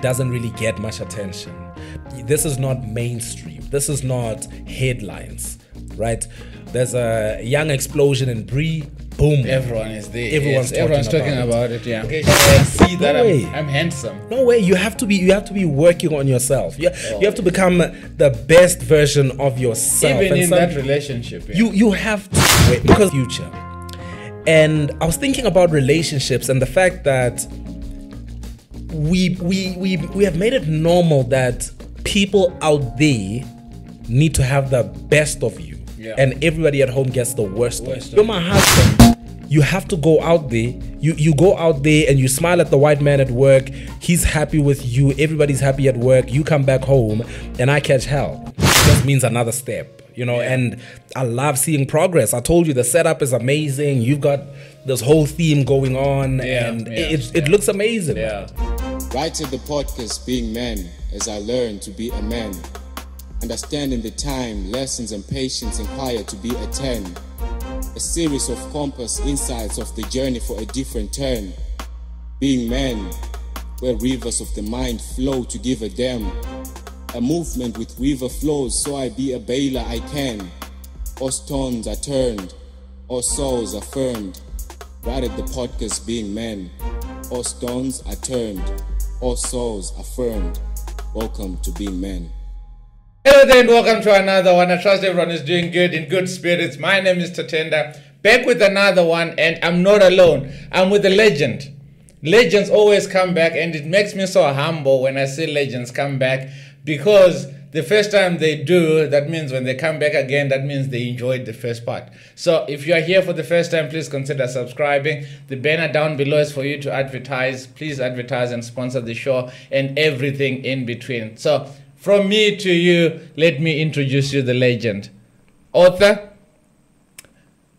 doesn't really get much attention. This is not mainstream. This is not headlines, right? There's a young explosion in Brie. Boom. Everyone is there. Everyone's talking about it. Yeah. Okay. I see that No way. I'm handsome. No way. You have to be working on yourself. You have to become the best version of yourself. Even And in that relationship. Yeah. you have to wait because future. And I was thinking about relationships and the fact that we have made it normal that people out there need to have the best of you. Yeah. And everybody at home gets the worst of you. You're my husband. You have to go out there. You go out there and you smile at the white man at work. He's happy with you. Everybody's happy at work. You come back home and I catch hell. It just means another step, you know. Yeah. And I love seeing progress. I told you the setup is amazing. You've got this whole theme going on, and it looks amazing. Yeah. Right to the podcast Being Men, as I learn to be a man. Understanding the time, lessons and patience inquire to be a 10. A series of compass insights of the journey for a different turn. Being men, where rivers of the mind flow to give a damn. A movement with river flows, so I be a bailer I can. All stones are turned, all souls affirmed. Right at the podcast Being Men, all stones are turned, all souls affirmed. Welcome to Being Men. Hello there and welcome to another one. I trust everyone is doing good, in good spirits. My name is Tatenda, back with another one, and I'm not alone. I'm with a legend. Legends always come back, and it makes me so humble when I see legends come back, because the first time they do, that means when they come back again, that means they enjoyed the first part. So if you are here for the first time, please consider subscribing. The banner down below is for you to advertise. Please advertise and sponsor the show and everything in between. So from me to you, let me introduce you the legend. Author,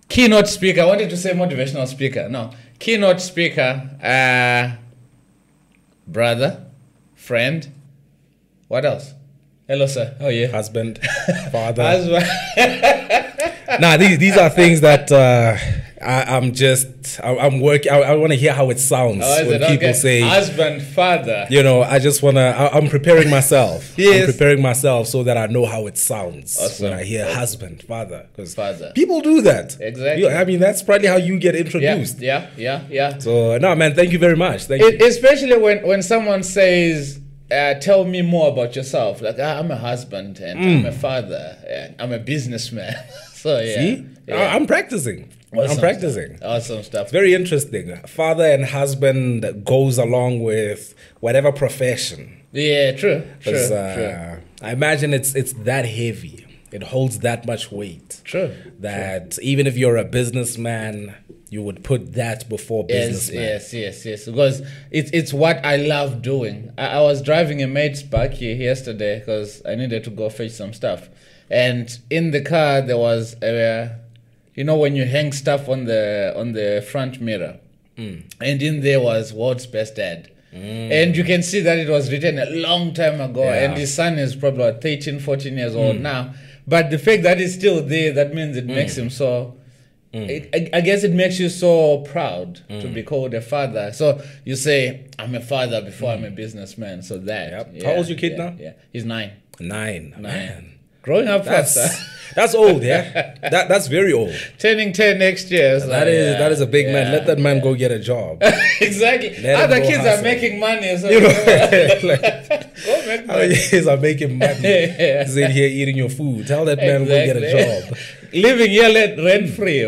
keynote speaker. I wanted to say motivational speaker. No, keynote speaker, brother, friend. What else? Hello, sir. How are you? Husband, father. Husband. Nah, these are things that I'm working. I want to hear how it sounds when people say husband, father. You know, I just want to. I'm preparing myself. Yes. I'm preparing myself so that I know how it sounds Awesome. when I hear husband, father, because Father. people do that. Exactly. I mean, that's probably how you get introduced. Yeah. So no, man, thank you very much. Thank you. Especially when someone says, tell me more about yourself. Like, I'm a husband and I'm a father and I'm a businessman. So yeah. See, I'm practicing. Awesome I'm practicing. Stuff. Awesome stuff. It's very interesting. Father and husband goes along with whatever profession. Yeah, true. I imagine it's that heavy. It holds that much weight. True. That even if you're a businessman, you would put that before businessman. Yes. Because it's what I love doing. I was driving a mate's back here yesterday because I needed to go fetch some stuff. And in the car, there was when you hang stuff on the front mirror. And in there was World's Best Dad. And you can see that it was written a long time ago. Yeah. And his son is probably 13, 14 years old now. But the fact that it's still there, that means it makes him so... I guess it makes you so proud to be called a father. So you say, I'm a father before I'm a businessman. So that. Yep. Yeah, How old's your kid now? Yeah. He's 9. 9. Man. Growing up fast. That's old, yeah. That's very old. Turning 10 next year. So that is a big man. Let that man go get a job. Exactly. Other kids are making money. So you know, go make money. Other kids are making money. He's in here eating your food. Tell that man go get a job. Living here rent free.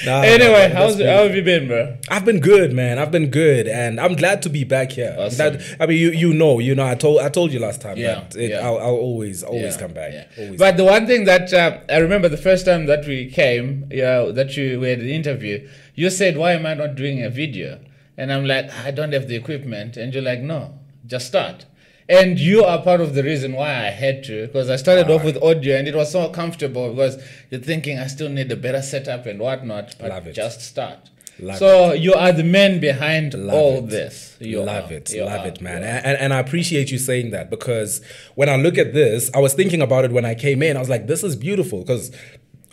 Anyway, how have you been, bro? I've been good, man. I've been good, and I'm glad to be back here. Awesome. I mean, you know. I told you last time that I'll always come back. Yeah. Always. But the one thing that I remember the first time that we came, we had an interview. You said, "Why am I not doing a video?" And I'm like, "I don't have the equipment." And you're like, "No, just start." And you are part of the reason why I had to, because I started off with audio and it was so comfortable because you're thinking I still need a better setup and whatnot, but just start. You are the man behind this. Love it, man. And I appreciate you saying that, because when I look at this, I was thinking about it when I came in. I was like, this is beautiful, because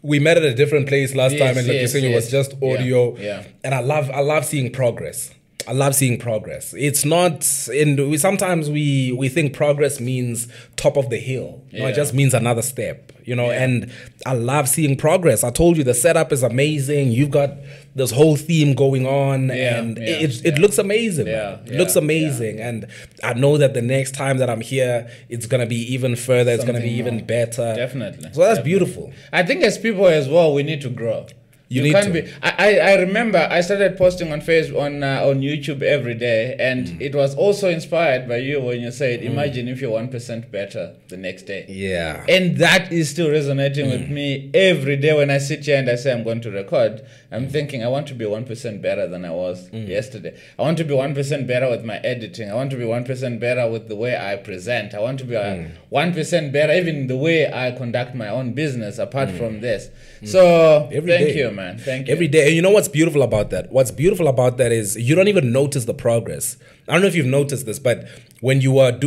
we met at a different place last time, and like you said, it was just audio. Yeah. And I love seeing progress. I love seeing progress. It's not sometimes we think progress means top of the hill. No, it just means another step, and I love seeing progress. I told you the setup is amazing. You've got this whole theme going on and it looks amazing. It looks amazing. And I know that the next time that I'm here, it's going to be even further. It's going to be even better. Definitely. So that's beautiful. I think as people as well, we need to grow. You can't be. I remember I started posting on Facebook on YouTube every day, and it was also inspired by you when you said, "Imagine if you're 1% better the next day." Yeah, and that is still resonating with me every day when I sit here and I say I'm going to record. I'm thinking I want to be 1% better than I was yesterday. I want to be 1% better with my editing. I want to be 1% better with the way I present. I want to be 1% better even the way I conduct my own business. Apart from this, so thank you, man. Thank you. Every day. And you know what's beautiful about that? What's beautiful about that is you don't even notice the progress. I don't know if you've noticed this, but when you are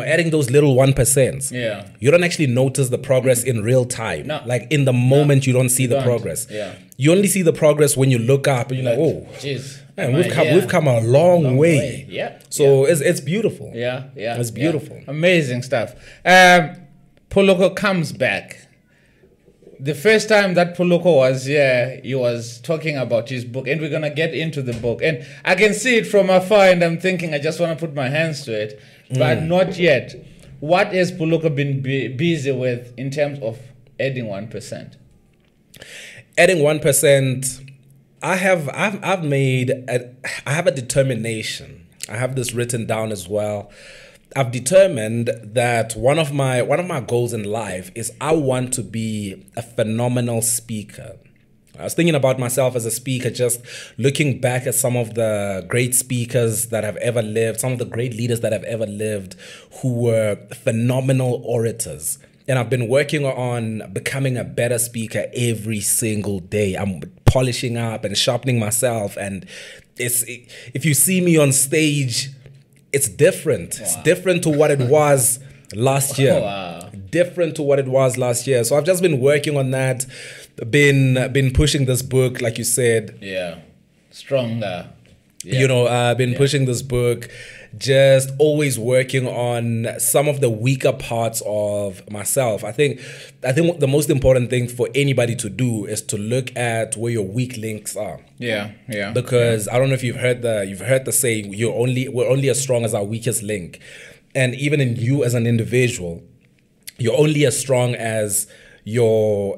adding those little 1%, you don't actually notice the progress in real time. No. Like in the moment, you don't see the progress. Yeah. You only see the progress when you look up and you're like, oh, geez, man, we've come a long way. Yeah. So it's beautiful. Yeah. It's beautiful. Yeah. Amazing stuff. Poloko comes back. The first time that Poloko was here, he was talking about his book, and we're going to get into the book. And I can see it from afar, and I'm thinking I just want to put my hands to it, but not yet. What has Poloko been busy with in terms of adding 1%? Adding 1%, I have a determination. I have this written down as well. I've determined that one of my goals in life is I want to be a phenomenal speaker. I was thinking about myself as a speaker, just looking back at some of the great speakers that have ever lived, some of the great leaders that have ever lived who were phenomenal orators. And I've been working on becoming a better speaker every single day. I'm polishing up and sharpening myself. And if you see me on stage, it's different. Wow. It's different to what it was last year. Wow. Different to what it was last year. So I've just been working on that, been pushing this book, like you said. Yeah. Stronger. Yeah. I've been pushing this book, just always working on some of the weaker parts of myself. I think the most important thing for anybody to do is to look at where your weak links are. Yeah. Because I don't know if you've heard the saying, we're only as strong as our weakest link. And even in you as an individual, you're only as strong as your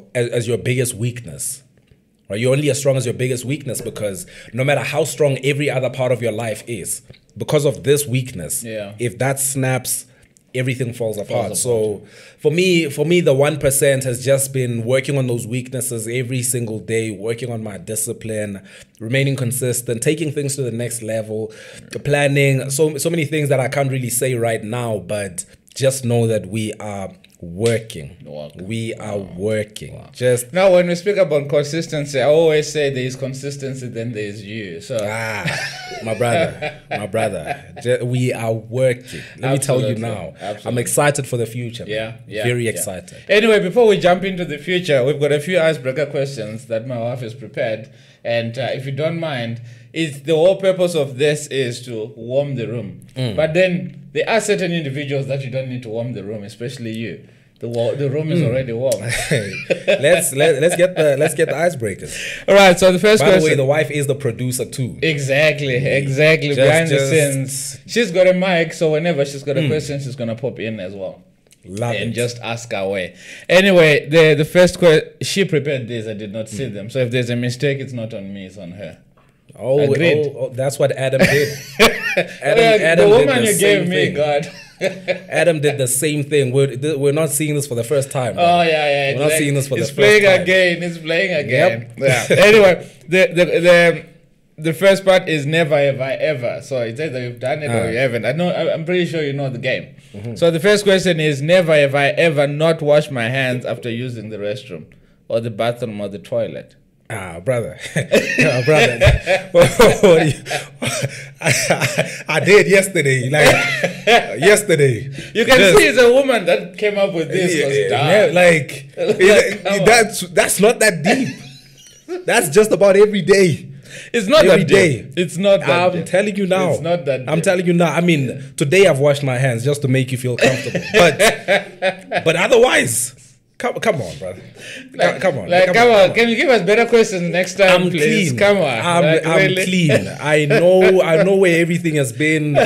biggest weakness. Right? You're only as strong as your biggest weakness, because no matter how strong every other part of your life is, because of this weakness, if that snaps, everything falls apart. So for me, the 1% has just been working on those weaknesses every single day, working on my discipline, remaining consistent, taking things to the next level, planning, so many things that I can't really say right now, but just know that we are working. We are working. Wow. Just now, when we speak about consistency, I always say there is consistency, then there is you. So my brother, we are working. Let me tell you now. Absolutely. I'm excited for the future. Yeah, very excited. Anyway, before we jump into the future, we've got a few icebreaker questions that my wife has prepared, and if you don't mind, the whole purpose of this is to warm the room. But then there are certain individuals that you don't need to warm the room, especially you. The room is already warm. let's get the icebreakers. All right. So the first question. By the way, the wife is the producer too. Exactly. Behind the scenes, she's got a mic, so whenever she's got a question, she's gonna pop in as well. Love it. And just ask her away. Anyway, the first question, she prepared these. I did not see them. So if there's a mistake, it's not on me. It's on her. Oh, that's what Adam did. Adam the woman you gave me, God. Adam did the same thing. We're not seeing this for the first time. Oh yeah. We're not seeing this for the first time. It's playing again. Yep. Yeah. Anyway, the first part is never have I ever. So it's either you've done it or you haven't. I'm pretty sure you know the game. So the first question is never have I ever not washed my hands after using the restroom or the bathroom or the toilet. Brother. I did yesterday. Yesterday. You can see it's a woman that came up with this. That's not that deep. That's just about every day. It's not Every that day. deep. It's not that I'm deep. telling you now. It's not that I'm deep. telling you now. I mean, today I've washed my hands just to make you feel comfortable. but otherwise, come on, brother. Come on. Come on. Can you give us better questions next time, I'm please? clean. Come on. I'm Really? clean. I know where everything has been.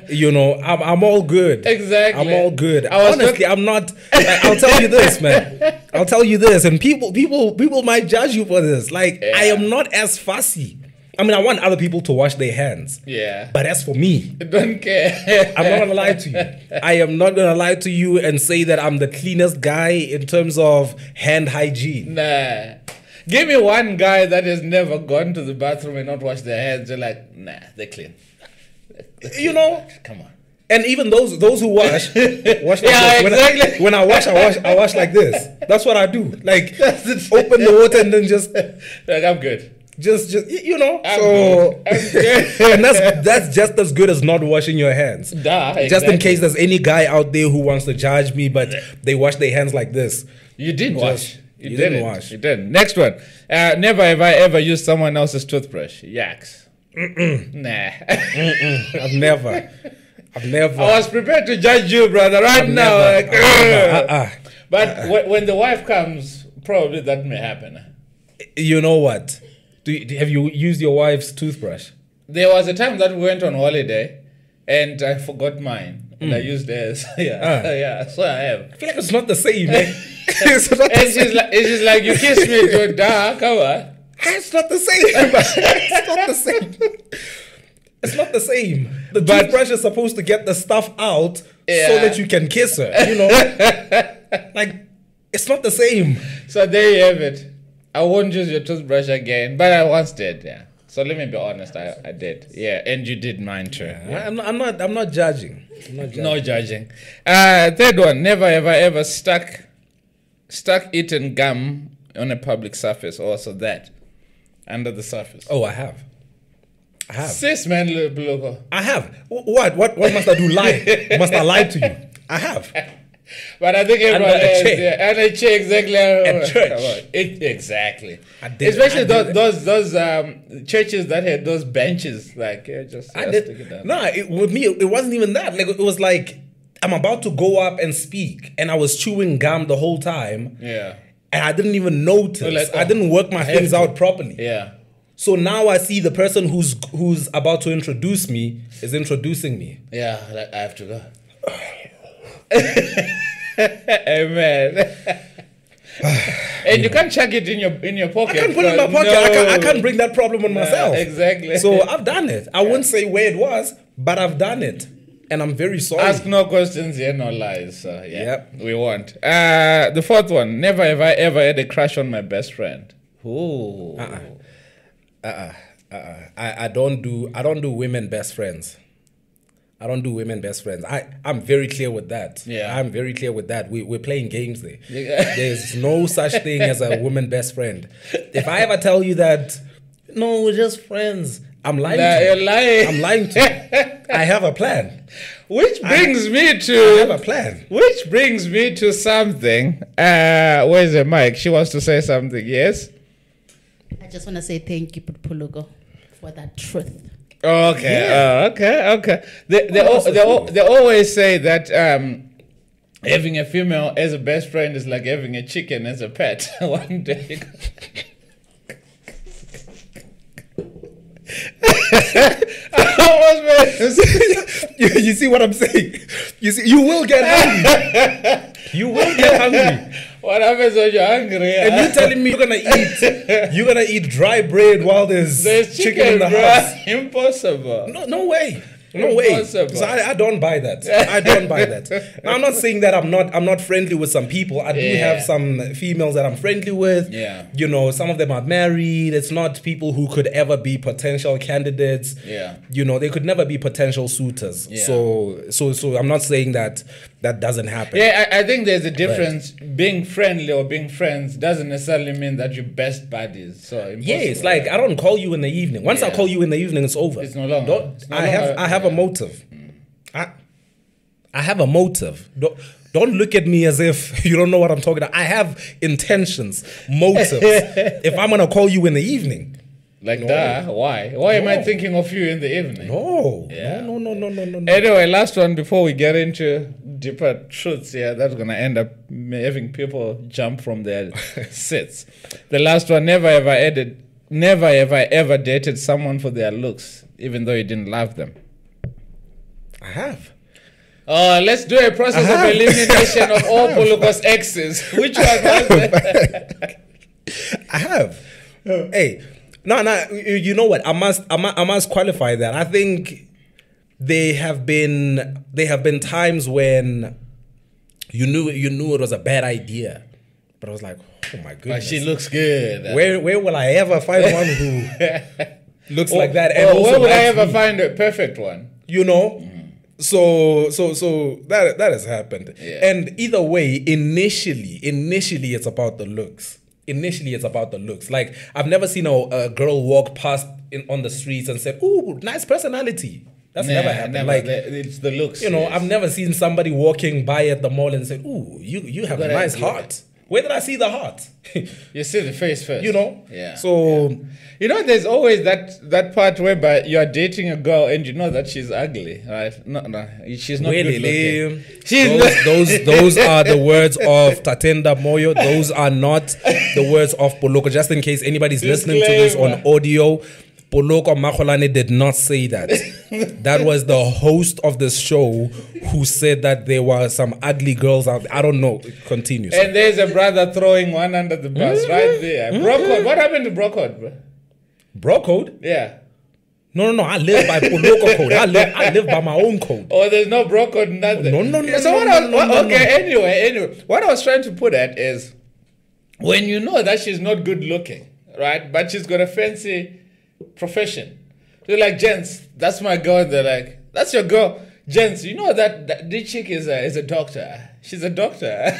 You know, I'm all good. Exactly. I'm all good. I was Honestly, I'm not. I'll tell you this, man. I'll tell you this, and people might judge you for this. Like, I am not as fussy. I mean, I want other people to wash their hands. Yeah. But as for me, Don't care. I'm not gonna lie to you. I am not gonna lie to you and say that I'm the cleanest guy in terms of hand hygiene. Nah. Give me one guy that has never gone to the bathroom and not washed their hands. You're like, nah, they're clean. You know? Come on. And even those who wash like Yeah, this. exactly. When I wash like this. That's what I do. Like, open the water and then just I'm good. you know. I'm So good. and that's just as good as not washing your hands. Duh, Just in exactly. case there's any guy out there who wants to judge me, but they wash their hands like this. You didn't wash. You didn't wash. You didn't. Next one. Never have I ever used someone else's toothbrush. Yaks. Nah. I've never. I was prepared to judge you, brother, right now. never. Like, I've But when the wife comes, probably that may happen. You know what? Have you used your wife's toothbrush? There was a time that we went on holiday, and I forgot mine, and I used theirs. Yeah, so I have. I feel like it's not the same, man. It's not the And same. she's like, you kissed me, dude. Duh, come on. It's not the same. It's not the same. It's not the same. The toothbrush is supposed to get the stuff out so that you can kiss her. You know, like it's not the same. So there you have it. I won't use your toothbrush again, but I once did. Yeah. So let me be honest. I did. Yeah, and you did mine too. Yeah. I'm not judging. No judging. Third one. Never have I ever stuck eaten gum on a public surface. Also that under the surface. Oh, I have. Sis, man, Poloko. I have. What must I do? Lie? Must I lie to you? I have. But I think everyone Under a has, chair. yeah, and a chair, exactly. At church. Come on. Exactly. I did. Especially I did. those churches that had those benches, like just I stick did. it down. No, with me, it wasn't even that. Like it was like I'm about to go up and speak, and I was chewing gum the whole time. Yeah. And I didn't even notice. Like, I didn't work my things out properly. Yeah. So now I see the person who's about to introduce me is introducing me. Yeah, like, I have to go. Amen. And you can't chuck it in your pocket. I can't put it in my pocket. I can't bring that problem on myself. Exactly. So I've done it. I wouldn't say where it was, but I've done it. And I'm very sorry. Ask no questions, hear no lies. So yeah, Yep. we won't. The fourth one. Never have I ever had a crush on my best friend. Ooh. I don't do women best friends. I don't do women best friends. I'm very clear with that. Yeah. I'm very clear with that. We're playing games there. There's no such thing as a woman best friend. If I ever tell you that, no, we're just friends, I'm lying to you. You're lying. I'm lying to you. I have a plan. Which brings me I to have a plan. which brings me to something. Where's the mic? She wants to say something. Yes. I just want to say thank you, Poloko, for that truth. Okay. Yeah. Okay. They always say that having a female as a best friend is like having a chicken as a pet. One day. You see what I'm saying? You see, you will get hungry. You will get hungry. What happens when you're hungry? And you telling me you're gonna eat dry bread while there's chicken in the bro. house? Impossible. No way. No way. Impossible. So I don't buy that. I don't buy that. Now, I'm not saying that I'm not friendly with some people. I do have some females that I'm friendly with. Yeah. You know, some of them are married. It's not people who could ever be potential candidates. Yeah. You know, they could never be potential suitors. Yeah. So I'm not saying that doesn't happen. Yeah, I think there's a difference. Being friendly or being friends doesn't necessarily mean that you're best buddies. So impossible. Yeah, it's like I don't call you in the evening. Once I call you in the evening, it's over. It's no longer. I have a motive. I have a motive. Don't look at me as if you don't know what I'm talking about. I have intentions, motives. If I'm gonna call you in the evening, Like No. that? Why? Why am I No. thinking of you in the evening? No. Yeah. No. Anyway, last one before we get into deeper truths here, that's gonna end up having people jump from their seats. The last one: never ever dated someone for their looks, even though you didn't love them. I have. Let's do a process of elimination of all Poloko's exes. Which one was it? I have. Hey, no. You know what? I must qualify that. I think there have been times when you knew it was a bad idea, but I was like, oh my goodness, But she looks good. Where will I ever find one who looks like that? And Or also where would I likes ever me? find a perfect one? You know. So that has happened. Yeah. And either way, initially it's about the looks. Like, I've never seen a girl walk past on the streets and said, "Ooh, nice personality." That's never happened. Like, it's the looks. you know, yes. I've never seen somebody walking by at the mall and said, "Ooh, you have a Got a- nice yeah. heart." Where did I see the heart? You see the face first. You know? Yeah. So You know, there's always that part whereby you're dating a girl and you know that she's ugly, right? No, she's not good looking. Those are the words of Tatenda Moyo. Those are not the words of Poloko. Just in case anybody's listening to this on audio, Poloko Makgolane did not say that. That was the host of this show who said that there were some ugly girls out there. I don't know. It continues. And there's a brother throwing one under the bus right there. Bro code. What happened to bro code, bro? Bro code? Yeah. No. I live by Poloko code. I live by my own code. Oh, there's no bro code, nothing. No, So what no, I was, no, no, no. Anyway, what I was trying to put at is when you know that she's not good looking, right? But she's got a fancy profession. They're like, gents, that's my girl. They're like, that's your girl. Gents, you know that this chick is a doctor. She's a doctor.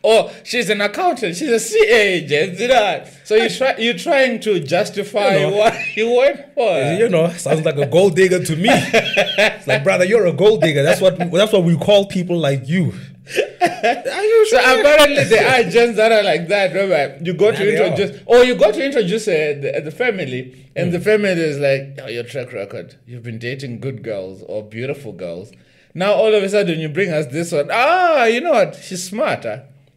Or she's an accountant. She's a CA, gents. You know? So you're trying to justify what you went for. You know, sounds like a gold digger to me. It's like, brother, you're a gold digger. That's what we call people like you. So apparently there are gents that are like that. Remember, you go to introduce the family, and the family is like, "Oh, your track record. You've been dating good girls or beautiful girls. Now all of a sudden you bring us this one. You know what? She's smart.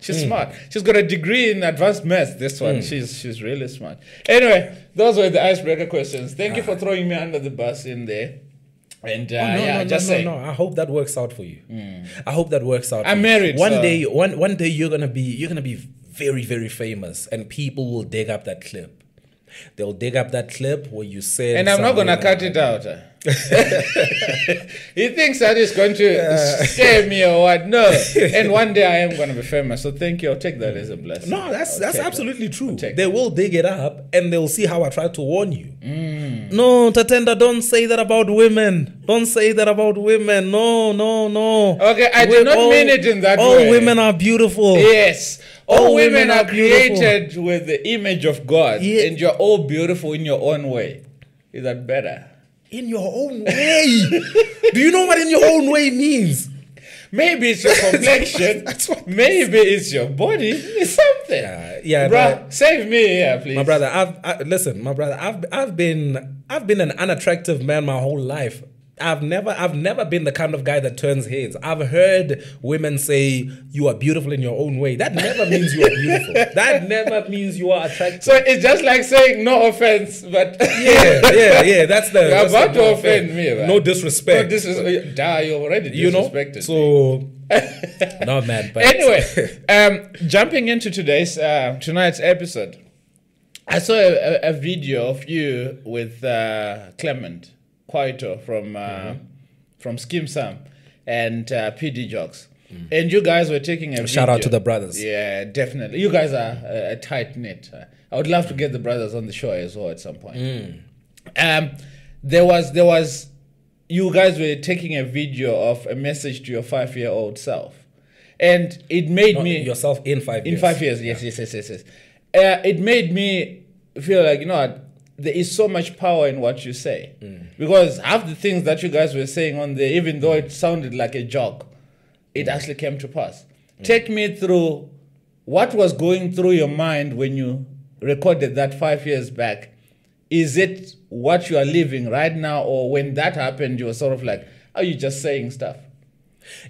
She's smart. She's got a degree in advanced maths. This one, she's really smart. Anyway, those were the icebreaker questions. Thank you for throwing me under the bus in there. And no. I hope that works out for you. I hope that works out. I'm married. One so- day you're gonna be very, very famous, and people will dig up that clip. They'll dig up that clip where you said, And I'm not gonna cut it out. He thinks that is going to scare me or what? No. And one day I am gonna be famous. So thank you. I'll take that as a blessing. No, that's absolutely true. take They will dig it up and they'll see how I tried to warn you. No, Tatenda, don't say that about women. Don't say that about women. No. Okay, I did not mean it in that all way. All women are beautiful. Yes. All women are beautiful. created with the image of God. Yeah. And you're all beautiful in your own way. Is that better? In your own way. Do you know what in your own way means? Maybe it's your complexion. Maybe it's your body. It's something. Yeah, bro, save me here, please. My brother, I've been an unattractive man my whole life. I've never been the kind of guy that turns heads. I've heard women say you are beautiful in your own way. That never means you are beautiful. That never means you are attractive. So it's just like saying no offense, but yeah. That's the you're about to offend me, right? No disrespect. No disrespect. You already disrespected me. So no, man. But anyway, jumping into tonight's episode, I saw a video of you with Clement Kwaito from Skim Sam and PD Jocks. And you guys were taking a shout video. out to the brothers. Yeah, definitely. You guys are a tight knit. I would love to get the brothers on the show as well at some point. There was you guys were taking a video of a message to your 5-year-old self, and it made me yourself in 5 years. In 5 years, yes. It made me feel like, you know what, there is so much power in what you say, because half the things that you guys were saying on there, even though it sounded like a joke, it actually came to pass. Take me through what was going through your mind when you recorded that 5 years back, is it what you are living right now, or when that happened, you were sort of like, are you just saying stuff?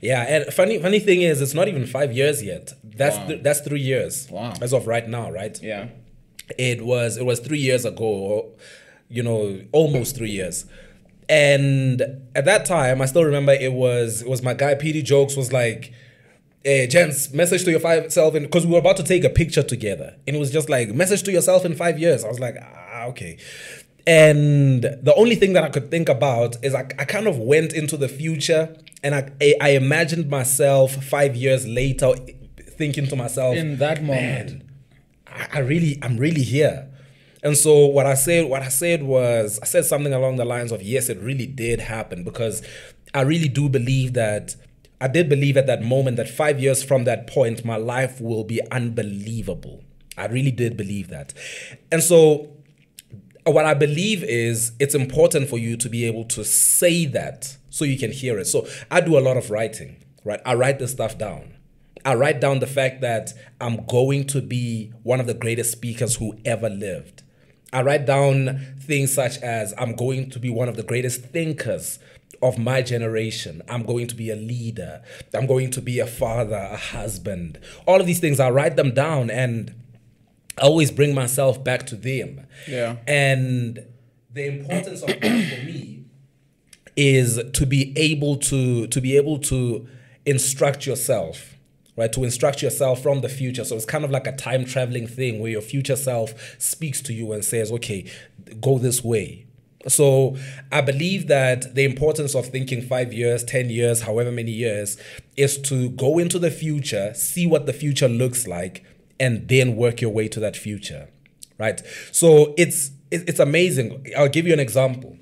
Yeah, and funny thing is, it's not even 5 years yet. That's Wow. that's 3 years. Wow. As of right now, right? Yeah. It was 3 years ago, almost 3 years. And at that time, I still remember it was my guy PD Jokes was like, hey, gents, message to your self, because we were about to take a picture together, and it was just like, message to yourself in 5 years. I was like, okay. And the only thing that I could think about is I kind of went into the future, and I imagined myself 5 years later, thinking to myself, In that moment. Man, I'm really here. And so what I said was, I said something along the lines of, yes, it really did happen, because I really do believe that, I did believe at that moment that 5 years from that point, my life will be unbelievable. I really did believe that. And so what I believe is, it's important for you to be able to say that so you can hear it. So I do a lot of writing, right? I write this stuff down. I write down the fact that I'm going to be one of the greatest speakers who ever lived. I write down things such as, I'm going to be one of the greatest thinkers of my generation. I'm going to be a leader. I'm going to be a father, a husband. All of these things, I write them down, and I always bring myself back to them. Yeah. And the importance of that for me is to be able to instruct yourself. Right, to instruct yourself from the future. So it's kind of like a time traveling thing where your future self speaks to you and says, okay, go this way. So I believe that the importance of thinking 5 years, 10 years, however many years, is to go into the future, see what the future looks like, and then work your way to that future. Right. So it's amazing. I'll give you an example.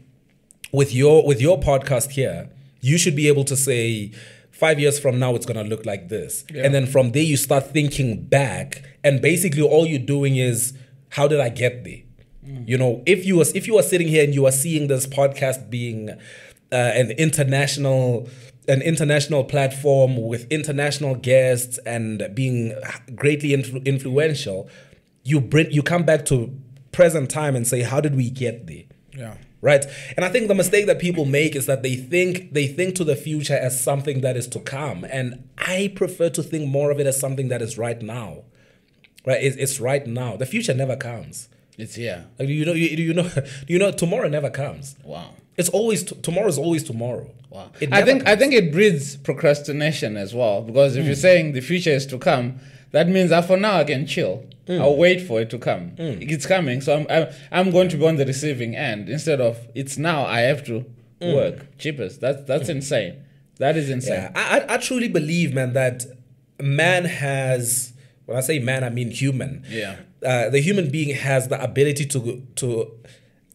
With your podcast here, you should be able to say, 5 years from now, it's going to look like this. Yeah. And then from there, you start thinking back. And basically, all you're doing is, how did I get there? If you were sitting here and you are seeing this podcast being an international platform with international guests and being greatly influential, you come back to present time and say, how did we get there? Yeah. Right. And I think the mistake that people make is that they think to the future as something that is to come. And I prefer to think more of it as something that is right now. Right. It's right now. The future never comes. It's here. Like, tomorrow never comes. Wow. It's always tomorrow is always tomorrow. Wow. I think it breeds procrastination as well, because if you're saying the future is to come, that means that for now I can chill. I'll wait for it to come. It's coming, so I'm going to be on the receiving end instead of it's now. I have to work. Cheapest. That's insane. That is insane. Yeah, I truly believe, man, that man has. When I say man, I mean human. Yeah. The human being has the ability to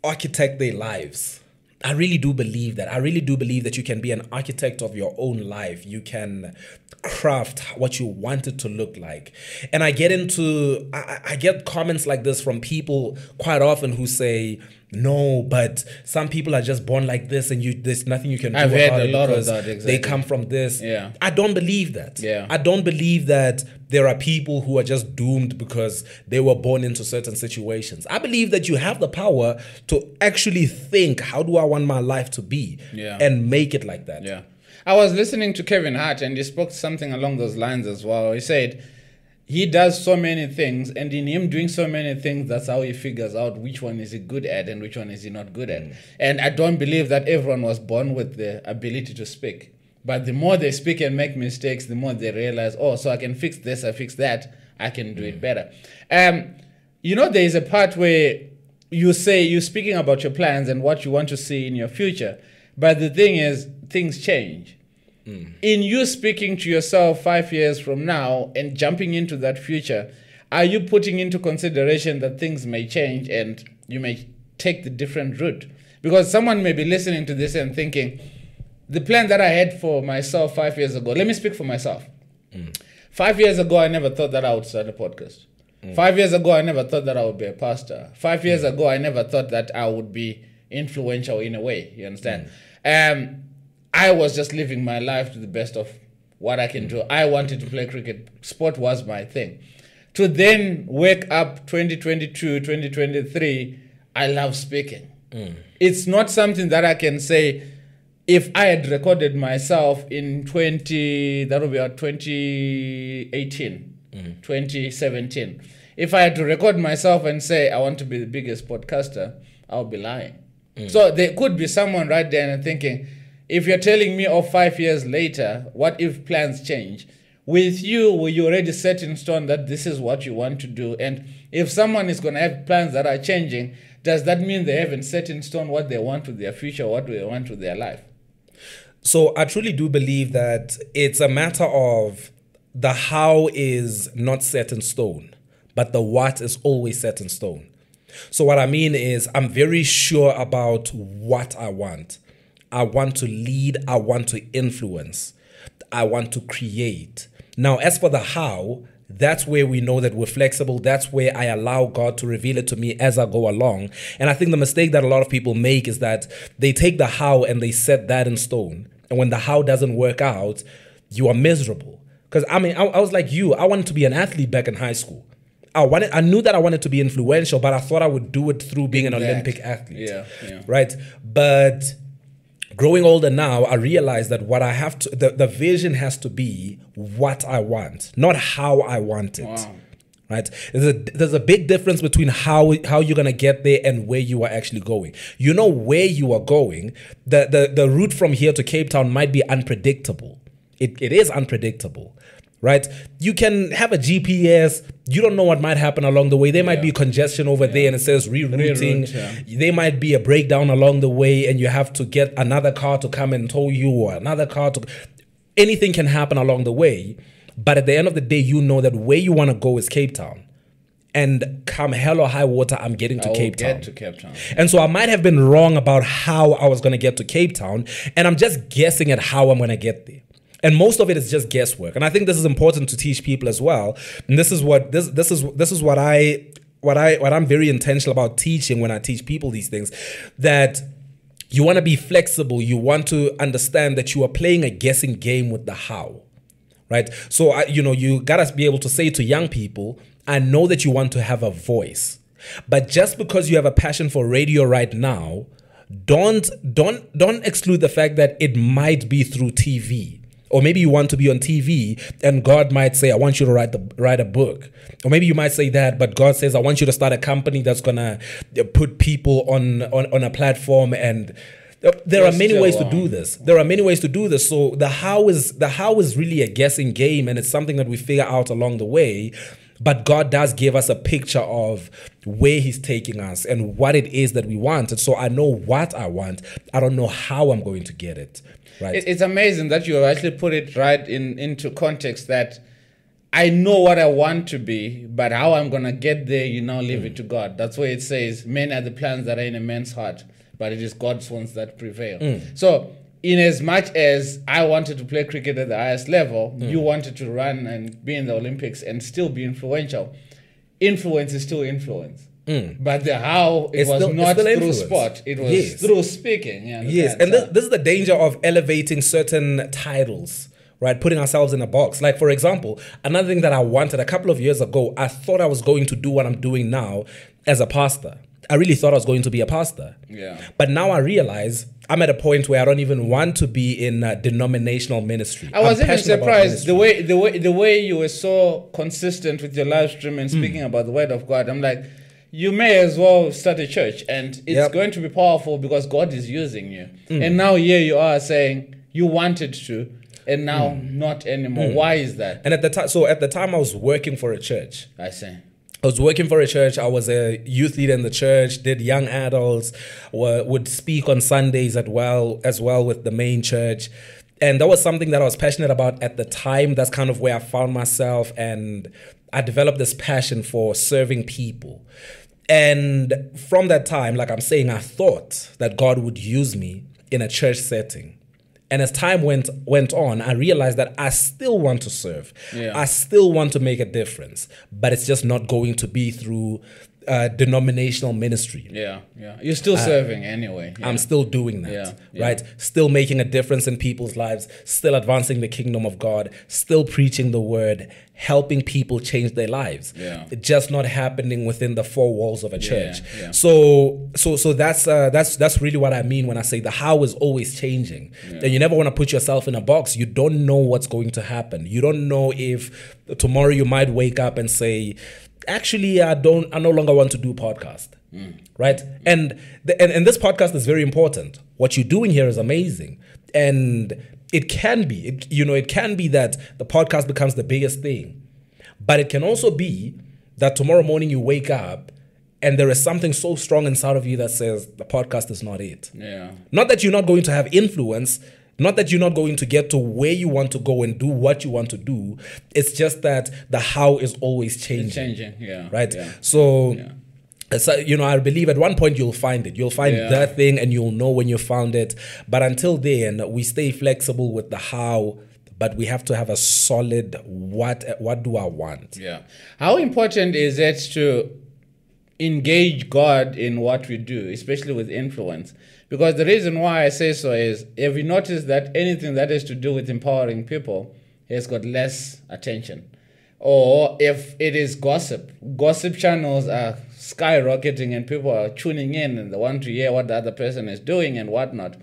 architect their lives. I really do believe that. I really do believe that you can be an architect of your own life. You can craft what you want it to look like. And I get comments like this from people quite often who say, no, but some people are just born like this and there's nothing you can do about it. I've heard a lot of that, exactly. They come from this. Yeah. I don't believe that. Yeah. I don't believe that there are people who are just doomed because they were born into certain situations. I believe that you have the power to actually think, how do I want my life to be? Yeah. And make it like that. Yeah. I was listening to Kevin Hart and he spoke something along those lines as well. He said he does so many things, and in him doing so many things, that's how he figures out which one is he good at and which one is he not good at. And I don't believe that everyone was born with the ability to speak. But the more they speak and make mistakes, the more they realize, oh, so I can fix this, I fix that, I can do it better. There is a part where you say you're speaking about your plans and what you want to see in your future. But the thing is, things change. In you speaking to yourself 5 years from now and jumping into that future, are you putting into consideration that things may change and you may take the different route? Because someone may be listening to this and thinking, the plan that I had for myself 5 years ago, let me speak for myself. 5 years ago, I never thought that I would start a podcast. 5 years ago, I never thought that I would be a pastor. 5 years ago, I never thought that I would be influential in a way, you understand? I was just living my life to the best of what I can do. I wanted to play cricket. Sport was my thing. To then wake up 2022, 2023, I love speaking. It's not something that I can say, if I had recorded myself in 2018, 2017, if I had to record myself and say, I want to be the biggest podcaster, I'll be lying. So there could be someone right there and thinking, if you're telling me of 5 years later, what if plans change? With you, were you already set in stone that this is what you want to do? And if someone is going to have plans that are changing, does that mean they haven't set in stone what they want with their future, what they want with their life? So I truly do believe that it's a matter of the how is not set in stone, but the what is always set in stone. So what I mean is I'm very sure about what I want. I want to lead. I want to influence. I want to create. Now, as for the how, that's where we know that we're flexible. That's where I allow God to reveal it to me as I go along. And I think the mistake that a lot of people make is that they take the how and they set that in stone. And when the how doesn't work out, you are miserable. Because I mean, I was like you. I wanted to be an athlete back in high school. I knew that I wanted to be influential, but I thought I would do it through being an Olympic athlete. Yeah. Right? But growing older now, I realize that what I have to, the vision has to be what I want, not how I want it. Wow. Right? There's a big difference between how you're gonna get there and where you are actually going. You know where you are going. The route from here to Cape Town might be unpredictable. It is unpredictable. Right? You can have a GPS. You don't know what might happen along the way. There might be congestion over there and it says rerouting. There might be a breakdown along the way and you have to get another car to come and tow you or another car to... Anything can happen along the way. But at the end of the day, you know that where you want to go is Cape Town. And come hell or high water, I'm getting to Cape Town. And so I might have been wrong about how I was going to get to Cape Town. And I'm just guessing at how I'm going to get there. And most of it is just guesswork. And I think this is important to teach people as well. And this is what I'm very intentional about teaching when I teach people these things, that you want to be flexible. You want to understand that you are playing a guessing game with the how, right? So, you got to be able to say to young people, I know that you want to have a voice, but just because you have a passion for radio right now, don't exclude the fact that it might be through TV. Or maybe you want to be on TV and God might say, I want you to write a book. Or maybe you might say that, but God says, I want you to start a company that's going to put people on a platform. And there are many ways to do this. So the how is really a guessing game, and it's something that we figure out along the way. But God does give us a picture of where he's taking us and what it is that we want. And so I know what I want. I don't know how I'm going to get it. Right. It's amazing that you have actually put it right into context, that I know what I want to be, but how I'm going to get there, leave it to God. That's why it says, many are the plans that are in a man's heart, but it is God's ones that prevail. So in as much as I wanted to play cricket at the highest level, you wanted to run and be in the Olympics and still be influential. Influence is still influence. But the how, it was not through sport. It was through speaking. Yes, and this is the danger of elevating certain titles, right? Putting ourselves in a box. Like, for example, another thing that I wanted a couple of years ago, I thought I was going to do what I'm doing now as a pastor. I really thought I was going to be a pastor. Yeah. But now I realize I'm at a point where I don't even want to be in denominational ministry. I was even surprised the way you were so consistent with your live stream and speaking about the word of God. I'm like, you may as well start a church, and it's going to be powerful because God is using you. And now here you are saying you wanted to, and now not anymore. Why is that? And at the time I was working for a church. I see. I was working for a church. I was a youth leader in the church, did young adults, would speak on Sundays as well with the main church. And that was something that I was passionate about at the time. That's kind of where I found myself, and I developed this passion for serving people. And from that time, like I'm saying, I thought that God would use me in a church setting. And as time went on, I realized that I still want to serve. Yeah. I still want to make a difference, but it's just not going to be through denominational ministry. Yeah. You're still serving anyway. Yeah. I'm still doing that, Yeah. right? Still making a difference in people's lives, still advancing the kingdom of God, still preaching the word, helping people change their lives. Yeah. It's just not happening within the four walls of a church. Yeah. So that's really what I mean when I say the how is always changing. And you never want to put yourself in a box. You don't know what's going to happen. You don't know if tomorrow you might wake up and say, actually, I no longer want to do podcast, right? And this podcast is very important. What you're doing here is amazing, and it can be that the podcast becomes the biggest thing, but it can also be that tomorrow morning you wake up and there is something so strong inside of you that says the podcast is not it. Yeah. Not that you're not going to have influence. Not that you're not going to get to where you want to go and do what you want to do. It's just that the how is always changing. It's changing, yeah. Right? Yeah. So, I believe at one point you'll find it. You'll find that thing and you'll know when you found it. But until then, we stay flexible with the how, but we have to have a solid what do I want? Yeah. How important is it to engage God in what we do, especially with influence? Because the reason why I say so is, have you noticed that anything that has to do with empowering people has got less attention? Or if it is gossip channels are skyrocketing and people are tuning in and they want to hear what the other person is doing and whatnot.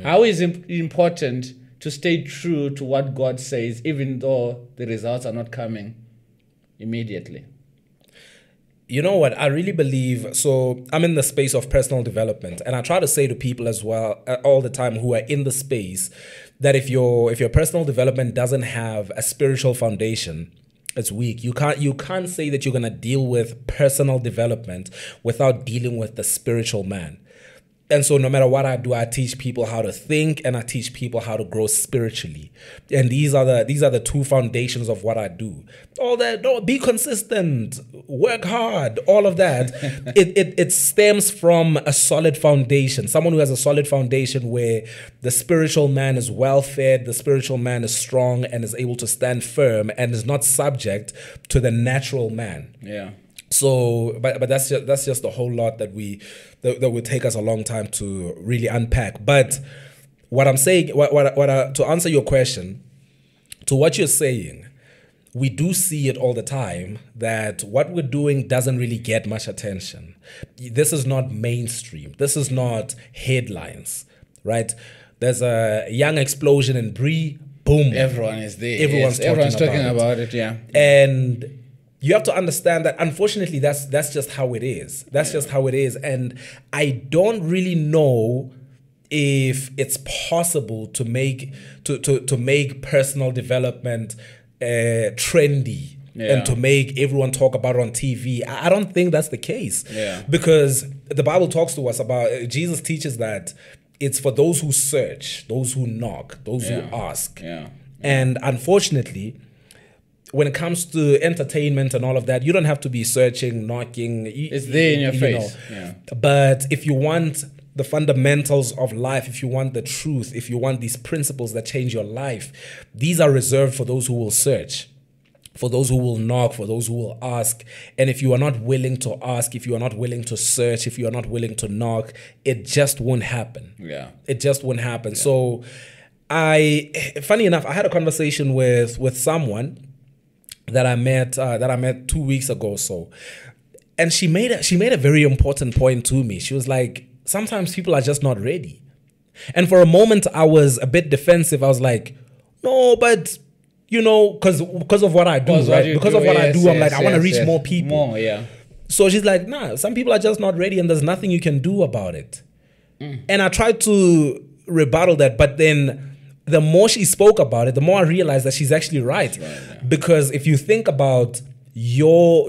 How is it important to stay true to what God says, even though the results are not coming immediately? You know what? I really believe, so I'm in the space of personal development, and I try to say to people as well all the time who are in the space that if your personal development doesn't have a spiritual foundation, it's weak. You can't say that you're going to deal with personal development without dealing with the spiritual man. And so no matter what I do, I teach people how to think and I teach people how to grow spiritually. And these are the two foundations of what I do. All that, don't be consistent, work hard, all of that. It stems from a solid foundation. Someone who has a solid foundation where the spiritual man is well fed, the spiritual man is strong and is able to stand firm and is not subject to the natural man. Yeah. So, but that's just a whole lot that would take us a long time to really unpack. But what I'm saying, to answer your question, to what you're saying, we do see it all the time that what we're doing doesn't really get much attention. This is not mainstream. This is not headlines, right? There's a young explosion in Bree, boom. Everyone is there. Everyone's talking about it, yeah. And you have to understand that, unfortunately, that's just how it is. That's just how it is. And I don't really know if it's possible to make personal development trendy and to make everyone talk about it on TV. I don't think that's the case. Yeah. Because the Bible talks to us about, Jesus teaches that it's for those who search, those who knock, those who ask. Yeah. And unfortunately, when it comes to entertainment and all of that, you don't have to be searching, knocking. It's there in your face. Yeah. But if you want the fundamentals of life, if you want the truth, if you want these principles that change your life, these are reserved for those who will search, for those who will knock, for those who will ask. And if you are not willing to ask, if you are not willing to search, if you are not willing to knock, it just won't happen. Yeah. It just won't happen. Yeah. So funny enough, I had a conversation with someone that I met 2 weeks ago or so. And she made a very important point to me. She was like, sometimes people are just not ready. And for a moment I was a bit defensive. I was like, no, but because of what I do, right? Because of what I do, I'm like, I want to reach more people. More, yeah. So she's like, nah, some people are just not ready and there's nothing you can do about it. And I tried to rebuttal that, but then the more she spoke about it, the more I realized that she's actually right. Because if you think about your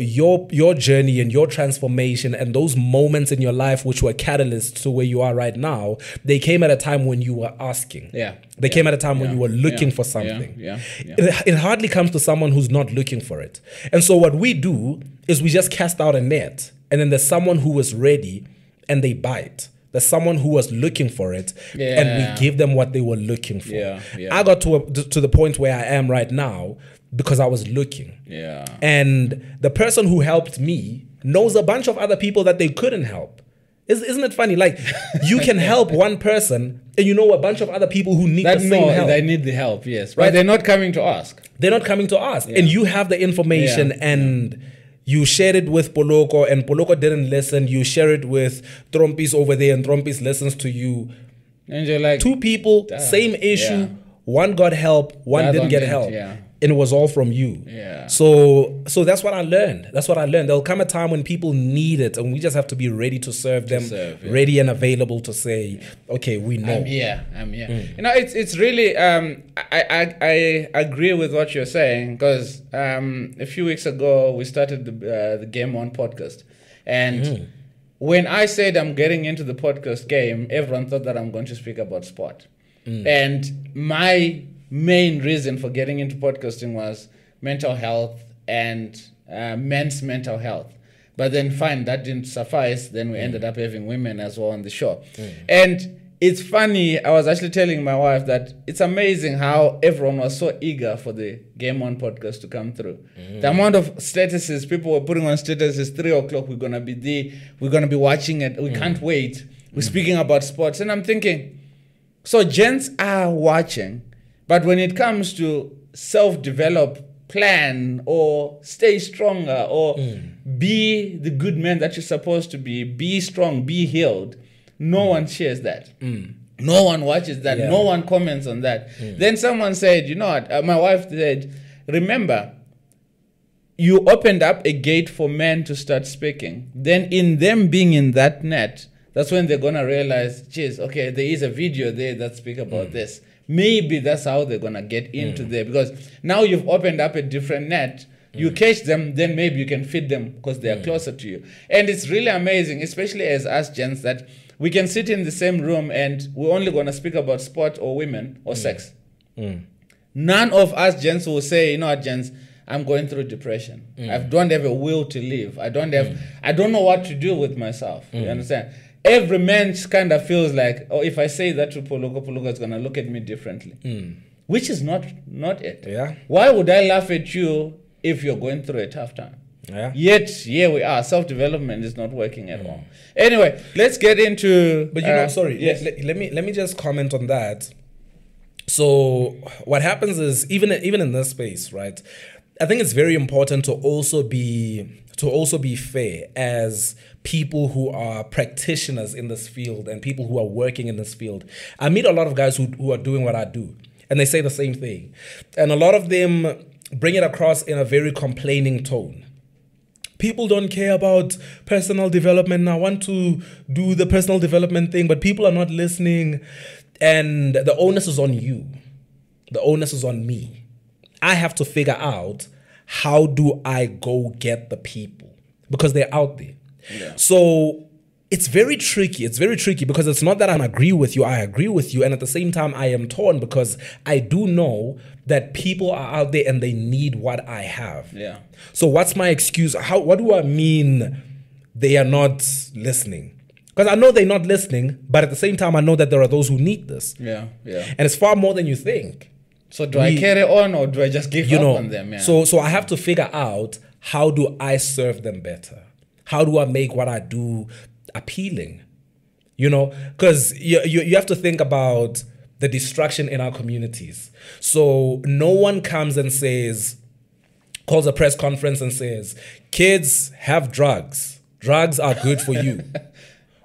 journey and your transformation and those moments in your life which were catalysts to where you are right now, they came at a time when you were asking. They came at a time when you were looking for something. It hardly comes to someone who's not looking for it. And so what we do is we just cast out a net, and then there's someone who is ready and they bite. There's someone who was looking for it, and we give them what they were looking for. I got to the point where I am right now because I was looking. And the person who helped me knows a bunch of other people that they couldn't help. Isn't it funny? Like, you can help one person and you know a bunch of other people who need the same help. They need the help, yes. Right? But they're not coming to ask. They're not coming to ask. And you have the information and you shared it with Poloko and Poloko didn't listen. You share it with Trompis over there and Trompis listens to you. And you're like... 2 people, same issue. Yeah. One got help, one didn't get help. Yeah. And it was all from you. Yeah. So that's what I learned. There'll come a time when people need it, and we just have to be ready to serve them, ready and available to say, okay, we know. I'm here. You know, it's really, I agree with what you're saying, because a few weeks ago, we started the Game On podcast. And when I said I'm getting into the podcast game, everyone thought that I'm going to speak about sport. And my main reason for getting into podcasting was mental health and men's mental health. But then fine, that didn't suffice. Then we ended up having women as well on the show. And it's funny, I was actually telling my wife that it's amazing how everyone was so eager for the Game On podcast to come through. The amount of statuses people were putting on statuses, 3 o'clock, we're gonna be there, we're gonna be watching it, we can't wait. We're speaking about sports. And I'm thinking, so gents are watching, but when it comes to self-develop, plan, or stay stronger, or be the good man that you're supposed to be strong, be healed, no one shares that. No one watches that. No one comments on that. Then someone said, you know what, my wife said, remember, you opened up a gate for men to start speaking. Then in them being in that net, that's when they're going to realize, geez, okay, there is a video there that speaks about this. Maybe that's how they're going to get into there. Because now you've opened up a different net. You catch them, then maybe you can feed them because they are closer to you. And it's really amazing, especially as us gents, that we can sit in the same room and we're only going to speak about sport or women or sex. None of us gents will say, you know what, gents, I'm going through depression. I don't have a will to live. I don't know what to do with myself. You understand? Every man kind of feels like, oh, if I say that to Poloko is going to look at me differently. Which is not it. Yeah. Why would I laugh at you if you're going through a tough time? Yeah. Yet, here we are. Self-development is not working at all. Anyway, let's get into... But you know, sorry, yes. let me just comment on that. So what happens is, even in this space, right, I think it's very important to also be fair as people who are practitioners in this field and people who are working in this field. I meet a lot of guys who are doing what I do, and they say the same thing. And a lot of them bring it across in a very complaining tone. People don't care about personal development. I want to do the personal development thing, but people are not listening. And the onus is on you. The onus is on me. I have to figure out, how do I go get the people? Because they're out there. Yeah. So it's very tricky. It's very tricky because it's not that I agree with you. I agree with you. And at the same time, I am torn because I do know that people are out there and they need what I have. Yeah. So what's my excuse? What do I mean they are not listening? Because I know they're not listening, but at the same time, I know that there are those who need this. Yeah, yeah. And it's far more than you think. So do I carry on or do I just give up on them? Yeah. So I have to figure out, how do I serve them better? How do I make what I do appealing? You know, because you have to think about the destruction in our communities. So no one comes and calls a press conference and says, kids have drugs. Drugs are good for you.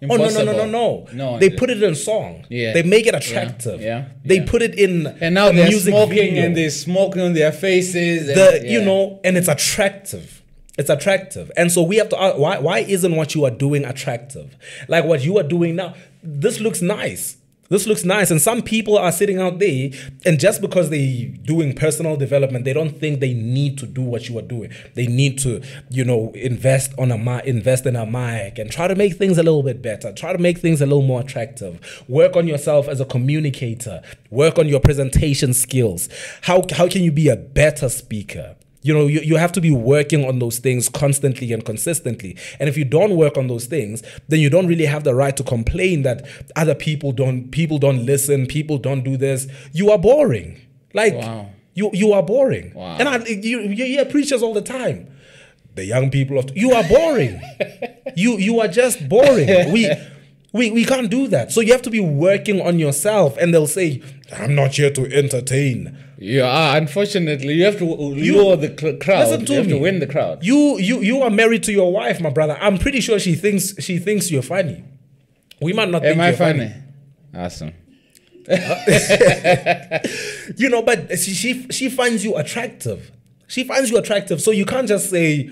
Impossible. Oh, no. They put it in song. Yeah. They make it attractive. Yeah. They put it in and now they're music smoking video. and they're smoking on their faces. You know, and it's attractive. It's attractive. And so we have to ask, why isn't what you are doing attractive? Like what you are doing now, this looks nice. This looks nice. And some people are sitting out there, and just because they're doing personal development, they don't think they need to do what you are doing. They need to, you know, invest in a mic and try to make things a little bit better. Try to make things a little more attractive. Work on yourself as a communicator. Work on your presentation skills. How can you be a better speaker? You know, you have to be working on those things constantly and consistently. And if you don't work on those things, then you don't really have the right to complain that other people don't listen, people don't do this. You are boring. Like, wow. you are boring. Wow. And you hear preachers all the time. the young people of you are boring. you are just boring. We can't do that. So you have to be working on yourself, and they'll say, I'm not here to entertain. Yeah, unfortunately, you have to lure the crowd. Listen to you have me. to win the crowd. You are married to your wife, my brother. I'm pretty sure she thinks you're funny. We might not think Am I you're funny? Awesome. You know, but she finds you attractive. She finds you attractive. So you can't just say,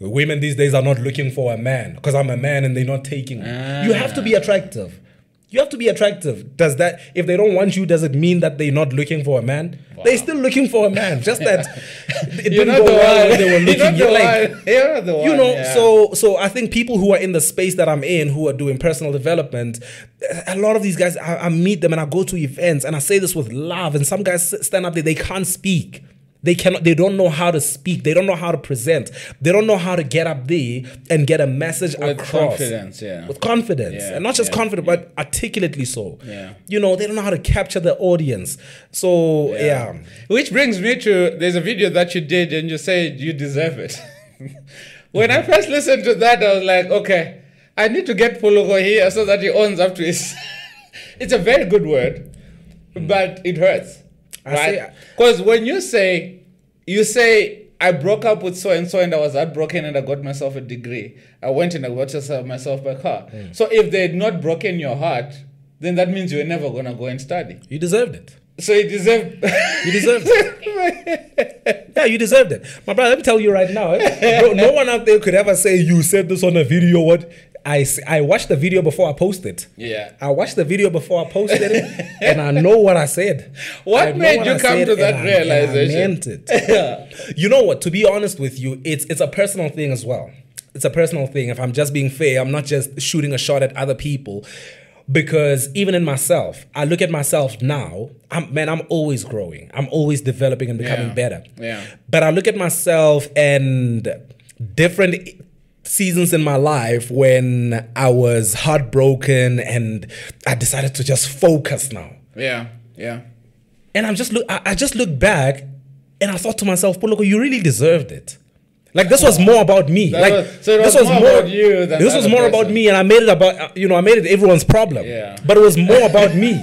women these days are not looking for a man because I'm a man and they're not taking me. You have to be attractive. You have to be attractive. Does that, if they don't want you, does it mean that they're not looking for a man? Wow. They're still looking for a man. Just that it didn't go well when they were looking. You're the one. You know, yeah. so I think people who are in the space that I'm in, who are doing personal development, a lot of these guys, I meet them and I go to events and I say this with love, and some guys stand up there, they can't speak. They don't know how to speak. They don't know how to present. They don't know how to get up there and get a message with across. Confidence, yeah. With confidence. Yeah, and not just confident, but articulately so. Yeah. You know, they don't know how to capture the audience. So, yeah. Which brings me to, there's a video that you did and you said you deserve it. When I first listened to that, I was like, okay, I need to get Poloko here so that he owns up to his... It's a very good word, but it hurts. Right? Because when you say, I broke up with so-and-so and I was heartbroken and I got myself a degree. I went and I got myself my car. So if they had not broken your heart, then that means you were never going to go and study. You deserved it. So you deserved... You deserved it. Yeah, you deserved it. My brother, let me tell you right now, no one out there could ever say, you said this on a video, what? I watched the video before I posted. Yeah. I watched the video before I posted it, and I know what I said. What made you come to that realization? I meant it. You know what? To be honest with you, it's a personal thing as well. It's a personal thing. If I'm just being fair, I'm not just shooting a shot at other people. Because even in myself, I look at myself now, I'm always growing. I'm always developing and becoming better. Yeah. But I look at myself and different seasons in my life when I was heartbroken and I decided to just focus now. Yeah, yeah. And I just look back and I thought to myself, Poloko, you really deserved it. Like this was more about me. This was more about you than this was more about me, and I made it about I made it everyone's problem. Yeah. But it was more about me.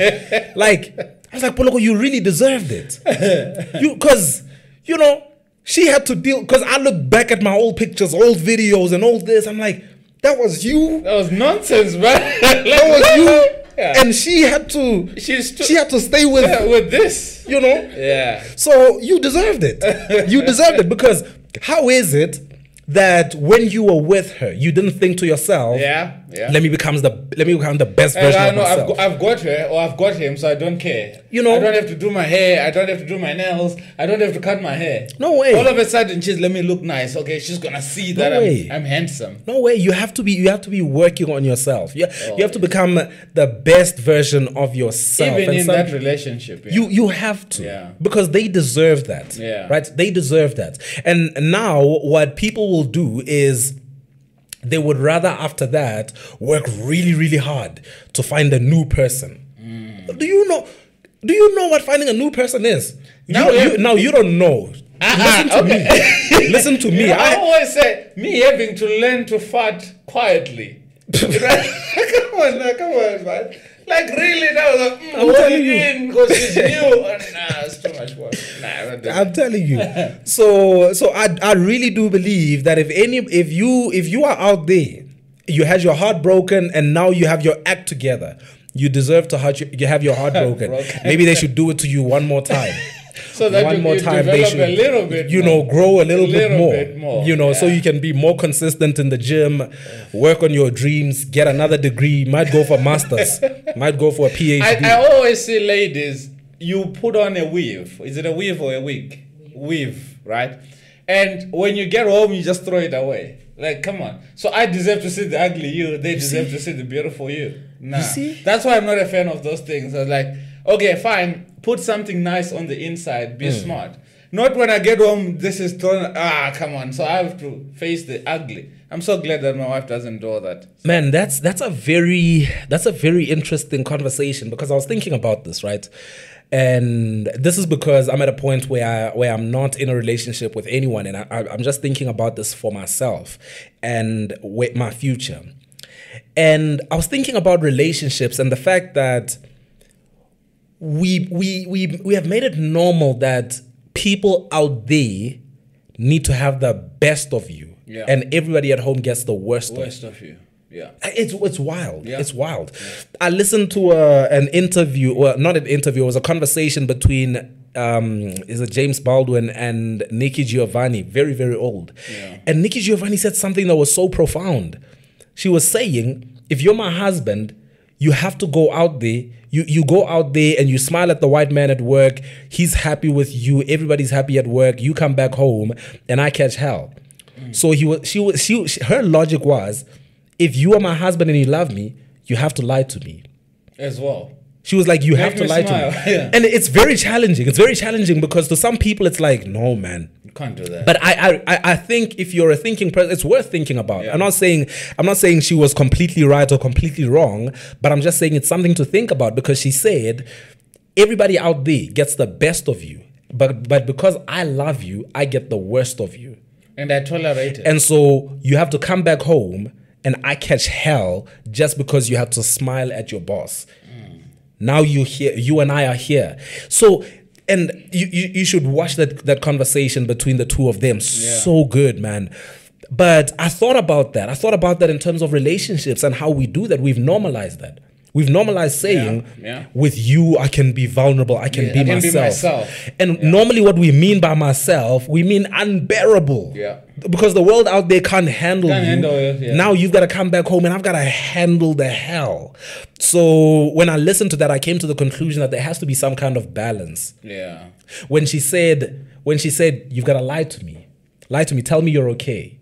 Like I was like, Poloko, you really deserved it. Because she had to deal. Because I look back at my old pictures, old videos, and all this. I'm like, that was you. That was nonsense, man. That was you. Yeah. And she had to stay with this. Yeah. So you deserved it. You deserved it, because how is it that when you were with her, you didn't think to yourself, let me become the best version of myself. I've got her or I've got him, so I don't care. I don't have to do my hair. I don't have to do my nails. I don't have to cut my hair. No way. All of a sudden, let me look nice. Okay, she's gonna see that I'm handsome. No way. You have to be working on yourself. You have to become the best version of yourself. Even in that relationship. Yeah. You have to. Because they deserve that. Yeah. Right? They deserve that. And now what people will do is they would rather after that work really, really hard to find a new person. Do you know what finding a new person is? You don't know. Listen to me. Listen to me. I always say, me having to learn to fart quietly. Come on, man. Like really, that was I'm telling you, because she's new. It's too much work. I'm telling you. So I really do believe that if you are out there, you had your heart broken and now you have your act together, you deserve to have your heart broken. Maybe they should do it to you one more time. So that one more time they should, a little bit grow a little bit more. So you can be more consistent in the gym, work on your dreams, get another degree, might go for masters, might go for a PhD. I always see ladies, you put on a weave. Is it a weave or a wig? Weave, right? And when you get home, you just throw it away. Like, come on. So I deserve to see the ugly you. They deserve to see the beautiful you. Nah. You see? That's why I'm not a fan of those things. I was like, okay, fine. Put something nice on the inside. Be smart. Not when I get home, this is thrown. Come on. So I have to face the ugly. I'm so glad that my wife doesn't do all that. Man, that's a very interesting conversation, because I was thinking about this, right? And this is because I'm at a point where I'm not in a relationship with anyone, and I'm just thinking about this for myself and with my future. And I was thinking about relationships and the fact that we have made it normal that people out there need to have the best of you, and everybody at home gets the worst of you. Yeah, it's wild. Yeah. It's wild. Yeah. I listened to an interview, well, not an interview. It was a conversation between is it James Baldwin and Nikki Giovanni, very, very old. Yeah. And Nikki Giovanni said something that was so profound. She was saying, if you're my husband, you have to go out there. You go out there and you smile at the white man at work. He's happy with you. Everybody's happy at work. You come back home and I catch hell. So her logic was, if you are my husband and you love me, you have to lie to me as well. She was like, you have to lie to me. Yeah. And it's very challenging. It's very challenging because to some people it's like, no, man, you can't do that. But I think if you're a thinking person, it's worth thinking about. Yeah. I'm not saying she was completely right or completely wrong, but I'm just saying it's something to think about, because she said everybody out there gets the best of you, but because I love you, I get the worst of you. And I tolerate it. And so you have to come back home and I catch hell just because you have to smile at your boss. Now you and I are here. So, and you should watch that conversation between the two of them. Yeah. So good, man. But I thought about that. I thought about that in terms of relationships and how we do that. We've normalized that. We've normalized saying, with you, I can be vulnerable. I can be myself. And normally what we mean by myself, we mean unbearable. Yeah. Because the world out there can't handle you. Now you've got to come back home and I've got to handle the hell. So when I listened to that, I came to the conclusion that there has to be some kind of balance. Yeah. When she said, you've got to lie to me, tell me you're okay.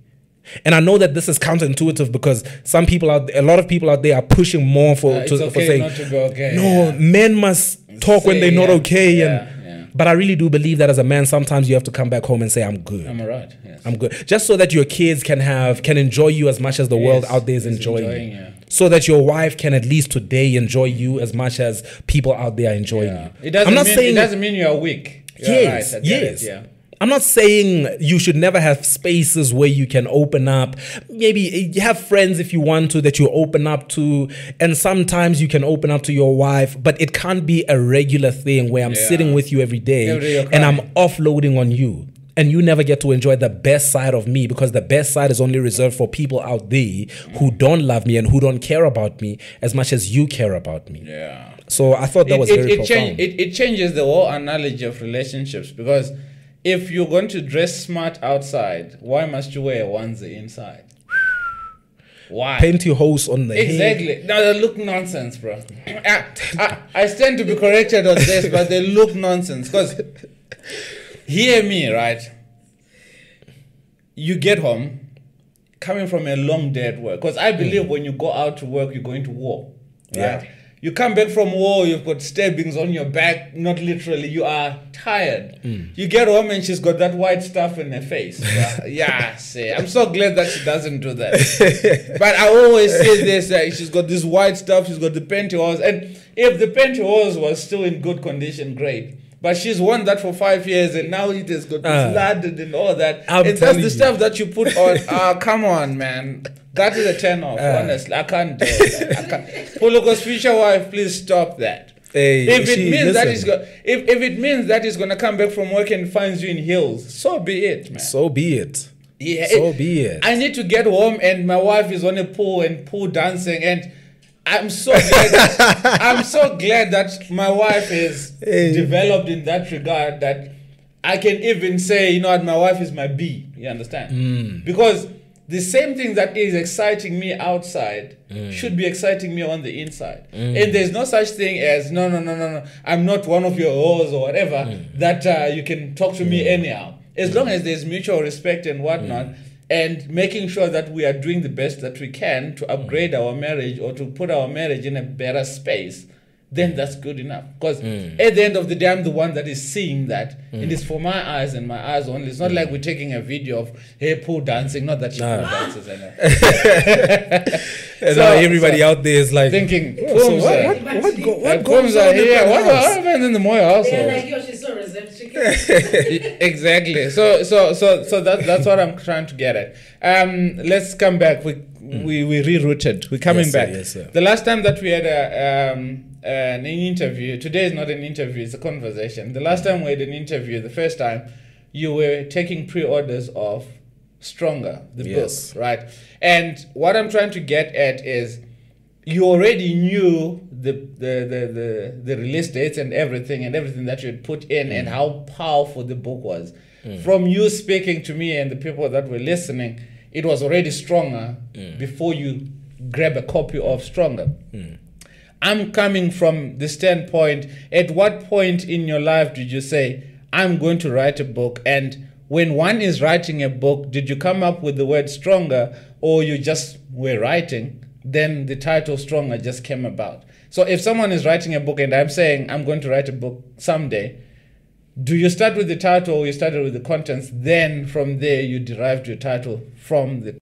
And I know that this is counterintuitive because a lot of people out there are pushing more for saying, not to be okay. No, men must talk when they're not okay. But I really do believe that as a man, sometimes you have to come back home and say, I'm good. I'm all right. Yes. I'm good. Just so that your kids can enjoy you as much as the world out there is enjoying you. Yeah. So that your wife can at least today enjoy you as much as people out there are enjoying you. It doesn't mean you're weak. Yes. I'm not saying you should never have spaces where you can open up. Maybe you have friends if you want to that you open up to, and sometimes you can open up to your wife, but it can't be a regular thing where I'm sitting with you every day and I'm offloading on you. And you never get to enjoy the best side of me, because the best side is only reserved for people out there who don't love me and who don't care about me as much as you care about me. Yeah. So I thought that was very profound. It changes the whole analogy of relationships, because if you're going to dress smart outside, why must you wear a onesie inside? Why? Pantyhose on the head. Exactly. Now they look nonsense, bro. I stand to be corrected on this, but they look nonsense. Because hear me, right? You get home, coming from a long day at work. Because I believe when you go out to work, you're going to war. Right? Yeah. You come back from war, you've got stabbings on your back, not literally, you are tired. You get home and she's got that white stuff in her face. I'm so glad that she doesn't do that. But I always say this, she's got this white stuff, she's got the pantyhose, and if the pantyhose was still in good condition, great. But she's worn that for 5 years and now it has got blood and all that. And that's the stuff that you put on. Come on, man. That is a turn off, honestly. I can't do that. Poloko's future wife, please stop that. Hey, if it means that he's going to come back from work and finds you in heels, so be it, man. So be it. Yeah, so be it. I need to get home and my wife is on a pool and pool dancing, and I'm so glad that my wife is developed in that regard, that I can even say, you know what, my wife is my B. You understand? Because the same thing that is exciting me outside should be exciting me on the inside. And there's no such thing as, no, I'm not one of your hoes or whatever, that you can talk to me anyhow. As long as there's mutual respect and whatnot, and making sure that we are doing the best that we can to upgrade our marriage or to put our marriage in a better space, then that's good enough. Because at the end of the day, I'm the one that is seeing that. And it's for my eyes and my eyes only. It's not like we're taking a video of hey Pooh dancing, not that she Pooh dances, I know. And now everybody out there is like thinking, so what goes on here? in What happens in the Moyo household? They're like, yo, she's so reserved. She can't. Exactly. So that's what I'm trying to get at. Let's come back. We rerouted. We're coming back. Yes, sir. The last time that we had an interview, today is not an interview, it's a conversation. The last time we had an interview, the first time, you were taking pre-orders of Stronger, the book, right? And what I'm trying to get at is you already knew the release dates and everything that you had put in and how powerful the book was. From you speaking to me and the people that were listening, it was already stronger before you grab a copy of Stronger. I'm coming from the standpoint, at what point in your life did you say, I'm going to write a book? And when one is writing a book, did you come up with the word Stronger, or you just were writing, then the title Stronger just came about? So if someone is writing a book and I'm saying I'm going to write a book someday, do you start with the title or you started with the contents? Then from there you derived your title from the...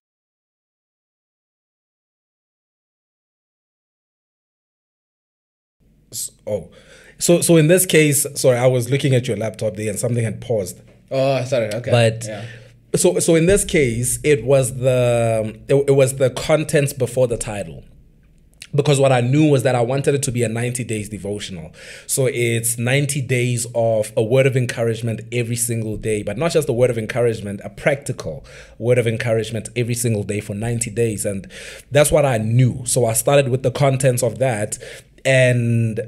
So in this case, sorry, I was looking at your laptop there and something had paused. Oh, sorry. Okay. But yeah. So in this case, it was the contents before the title. Because what I knew was that I wanted it to be a 90 days devotional. So it's 90 days of a word of encouragement every single day, but not just a word of encouragement, a practical word of encouragement every single day for 90 days. And that's what I knew. So I started with the contents of that, and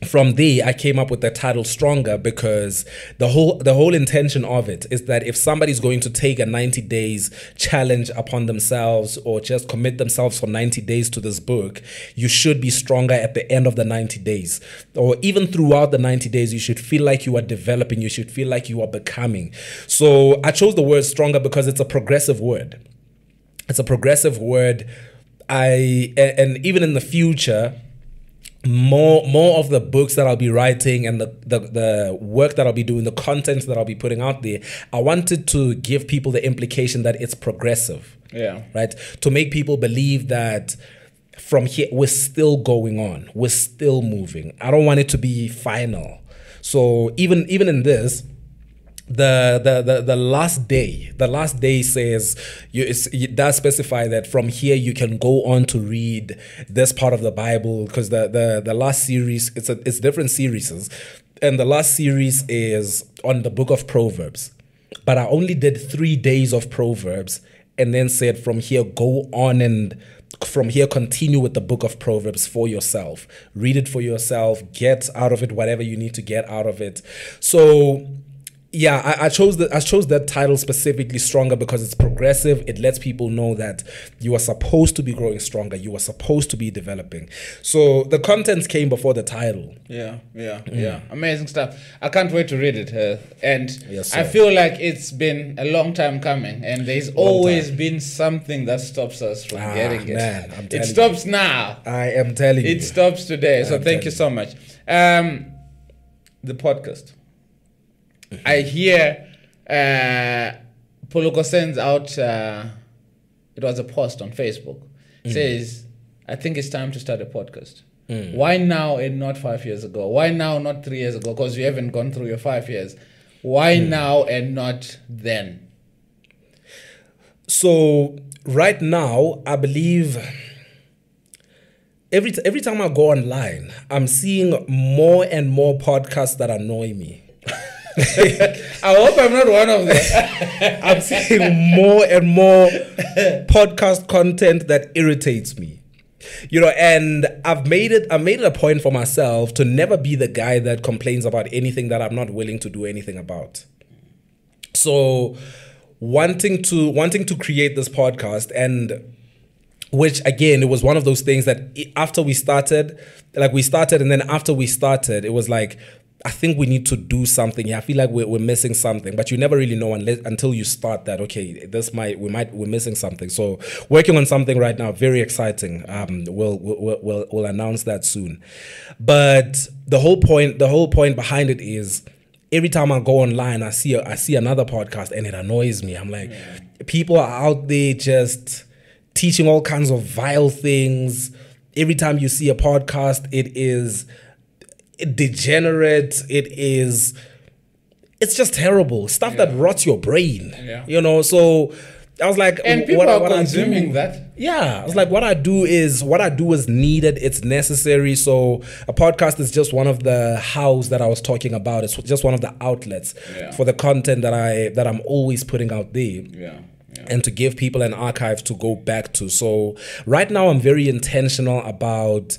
from there, I came up with the title Stronger, because the whole intention of it is that if somebody's going to take a 90 days challenge upon themselves or just commit themselves for 90 days to this book, you should be stronger at the end of the 90 days. Or even throughout the 90 days, you should feel like you are developing, you should feel like you are becoming. So I chose the word Stronger because it's a progressive word. It's a progressive word. And even in the future, more of the books that I'll be writing and the work that I'll be doing, the content that I'll be putting out there, I wanted to give people the implication that it's progressive. Yeah. Right? To make people believe that from here, we're still going on. We're still moving. I don't want it to be final. So even in this, the last day says it does specify that from here you can go on to read this part of the Bible, because the last series, it's different series, and the last series is on the book of Proverbs, but I only did 3 days of Proverbs and then said from here go on, and from here continue with the book of Proverbs for yourself. Read it for yourself, get out of it whatever you need to get out of it. So yeah, I chose that title specifically Stronger because it's progressive. It lets people know that you are supposed to be growing stronger. You are supposed to be developing. So the contents came before the title. Yeah. Amazing stuff. I can't wait to read it. And yes, I feel like it's been a long time coming, and there's always been something that stops us from getting it. Man, I'm telling it stops now. I am telling you. It stops today. So thank you so much. The podcast. I hear Poloko sends out, it was a post on Facebook, says, I think it's time to start a podcast. Why now and not 5 years ago? Why now, not 3 years ago? Because you haven't gone through your 5 years. Why now and not then? So right now, I believe every time I go online, I'm seeing more and more podcasts that annoy me. I hope I'm not one of them. I'm seeing more and more podcast content that irritates me. And I've made it a point for myself to never be the guy that complains about anything that I'm not willing to do anything about. So wanting to create this podcast, and which again, it was one of those things that after we started, and then after we started, it was like, I think we need to do something. Yeah, I feel like we're missing something, but you never really know until you start that. Okay, we're missing something. So working on something right now, very exciting. We'll announce that soon. But the whole point behind it is, every time I go online, I see another podcast and it annoys me. I'm like, people are out there just teaching all kinds of vile things. Every time you see a podcast, it is degenerate. It's just terrible terrible that rots your brain. So I was like, and people are consuming that. Yeah, I was like, what I do is needed. It's necessary. So a podcast is just one of the hows that I was talking about. It's just one of the outlets for the content that I'm always putting out there. And to give people an archive to go back to. So right now I'm very intentional about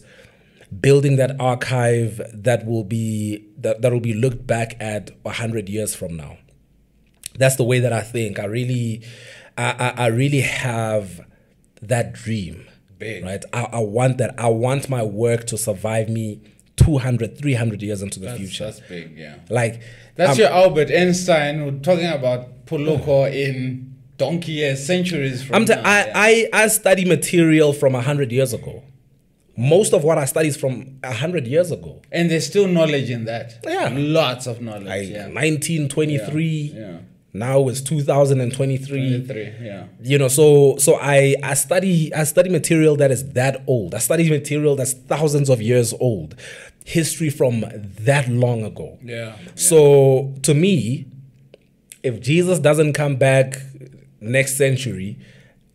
building that archive that will be looked back at 100 years from now. That's the way that I think. I really have that dream. Big. Right? I want that. I want my work to survive me 200, 300 years into the future. That's big, yeah. Like, that's your Albert Einstein. We're talking about Poloko in donkey years, centuries from now. I study material from 100 years ago. Most of what I study is from 100 years ago. And there's still knowledge in that. Yeah. Lots of knowledge. 1923. Yeah. Now it's 2023. So I study material that is that old. I study material that's thousands of years old. History from that long ago. So to me, if Jesus doesn't come back next century,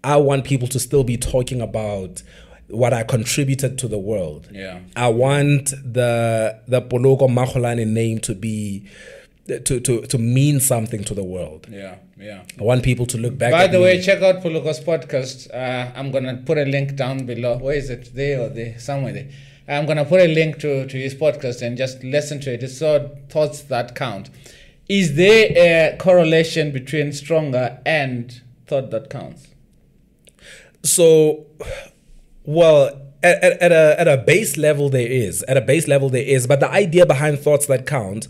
I want people to still be talking about what I contributed to the world. I want the Poloko Makgolane name to be to mean something to the world. I want people to look back. By the way, check out Poloko's podcast. I'm gonna put a link down below. Where is it? There or there? Somewhere there. I'm gonna put a link to his podcast and just listen to it. It's so thoughts that count. Is there a correlation between stronger and thought that counts? So, well, at a base level there is. At a base level there is. But the idea behind thoughts that count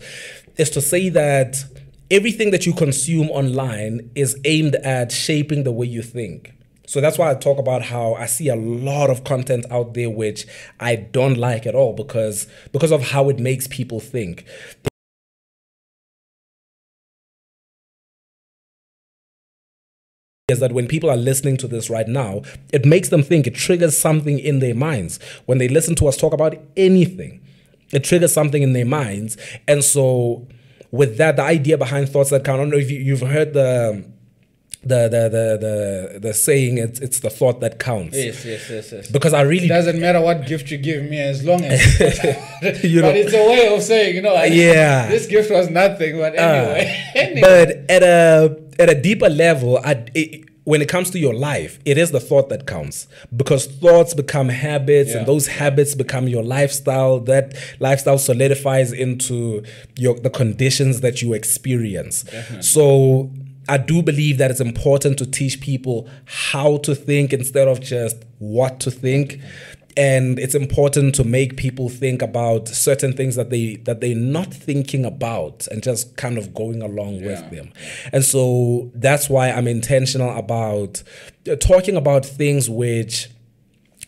is to say that everything that you consume online is aimed at shaping the way you think. So that's why I talk about how I see a lot of content out there which I don't like at all because of how it makes people think. Is that when people are listening to this right now, it makes them think, it triggers something in their minds. When they listen to us talk about anything, it triggers something in their minds. And so with that, the idea behind thoughts that count, I don't know if you've heard the saying, it's the thought that counts. Yes. Because I really... It doesn't matter what gift you give me as long as... But it's a way of saying, this gift was nothing, but anyway. But at a deeper level, when it comes to your life, it is the thought that counts, because thoughts become habits, and those habits become your lifestyle. That lifestyle solidifies into the conditions that you experience. Definitely. So I do believe that it's important to teach people how to think instead of just what to think. And it's important to make people think about certain things that they're not thinking about and just kind of going along with them. And so that's why I'm intentional about talking about things which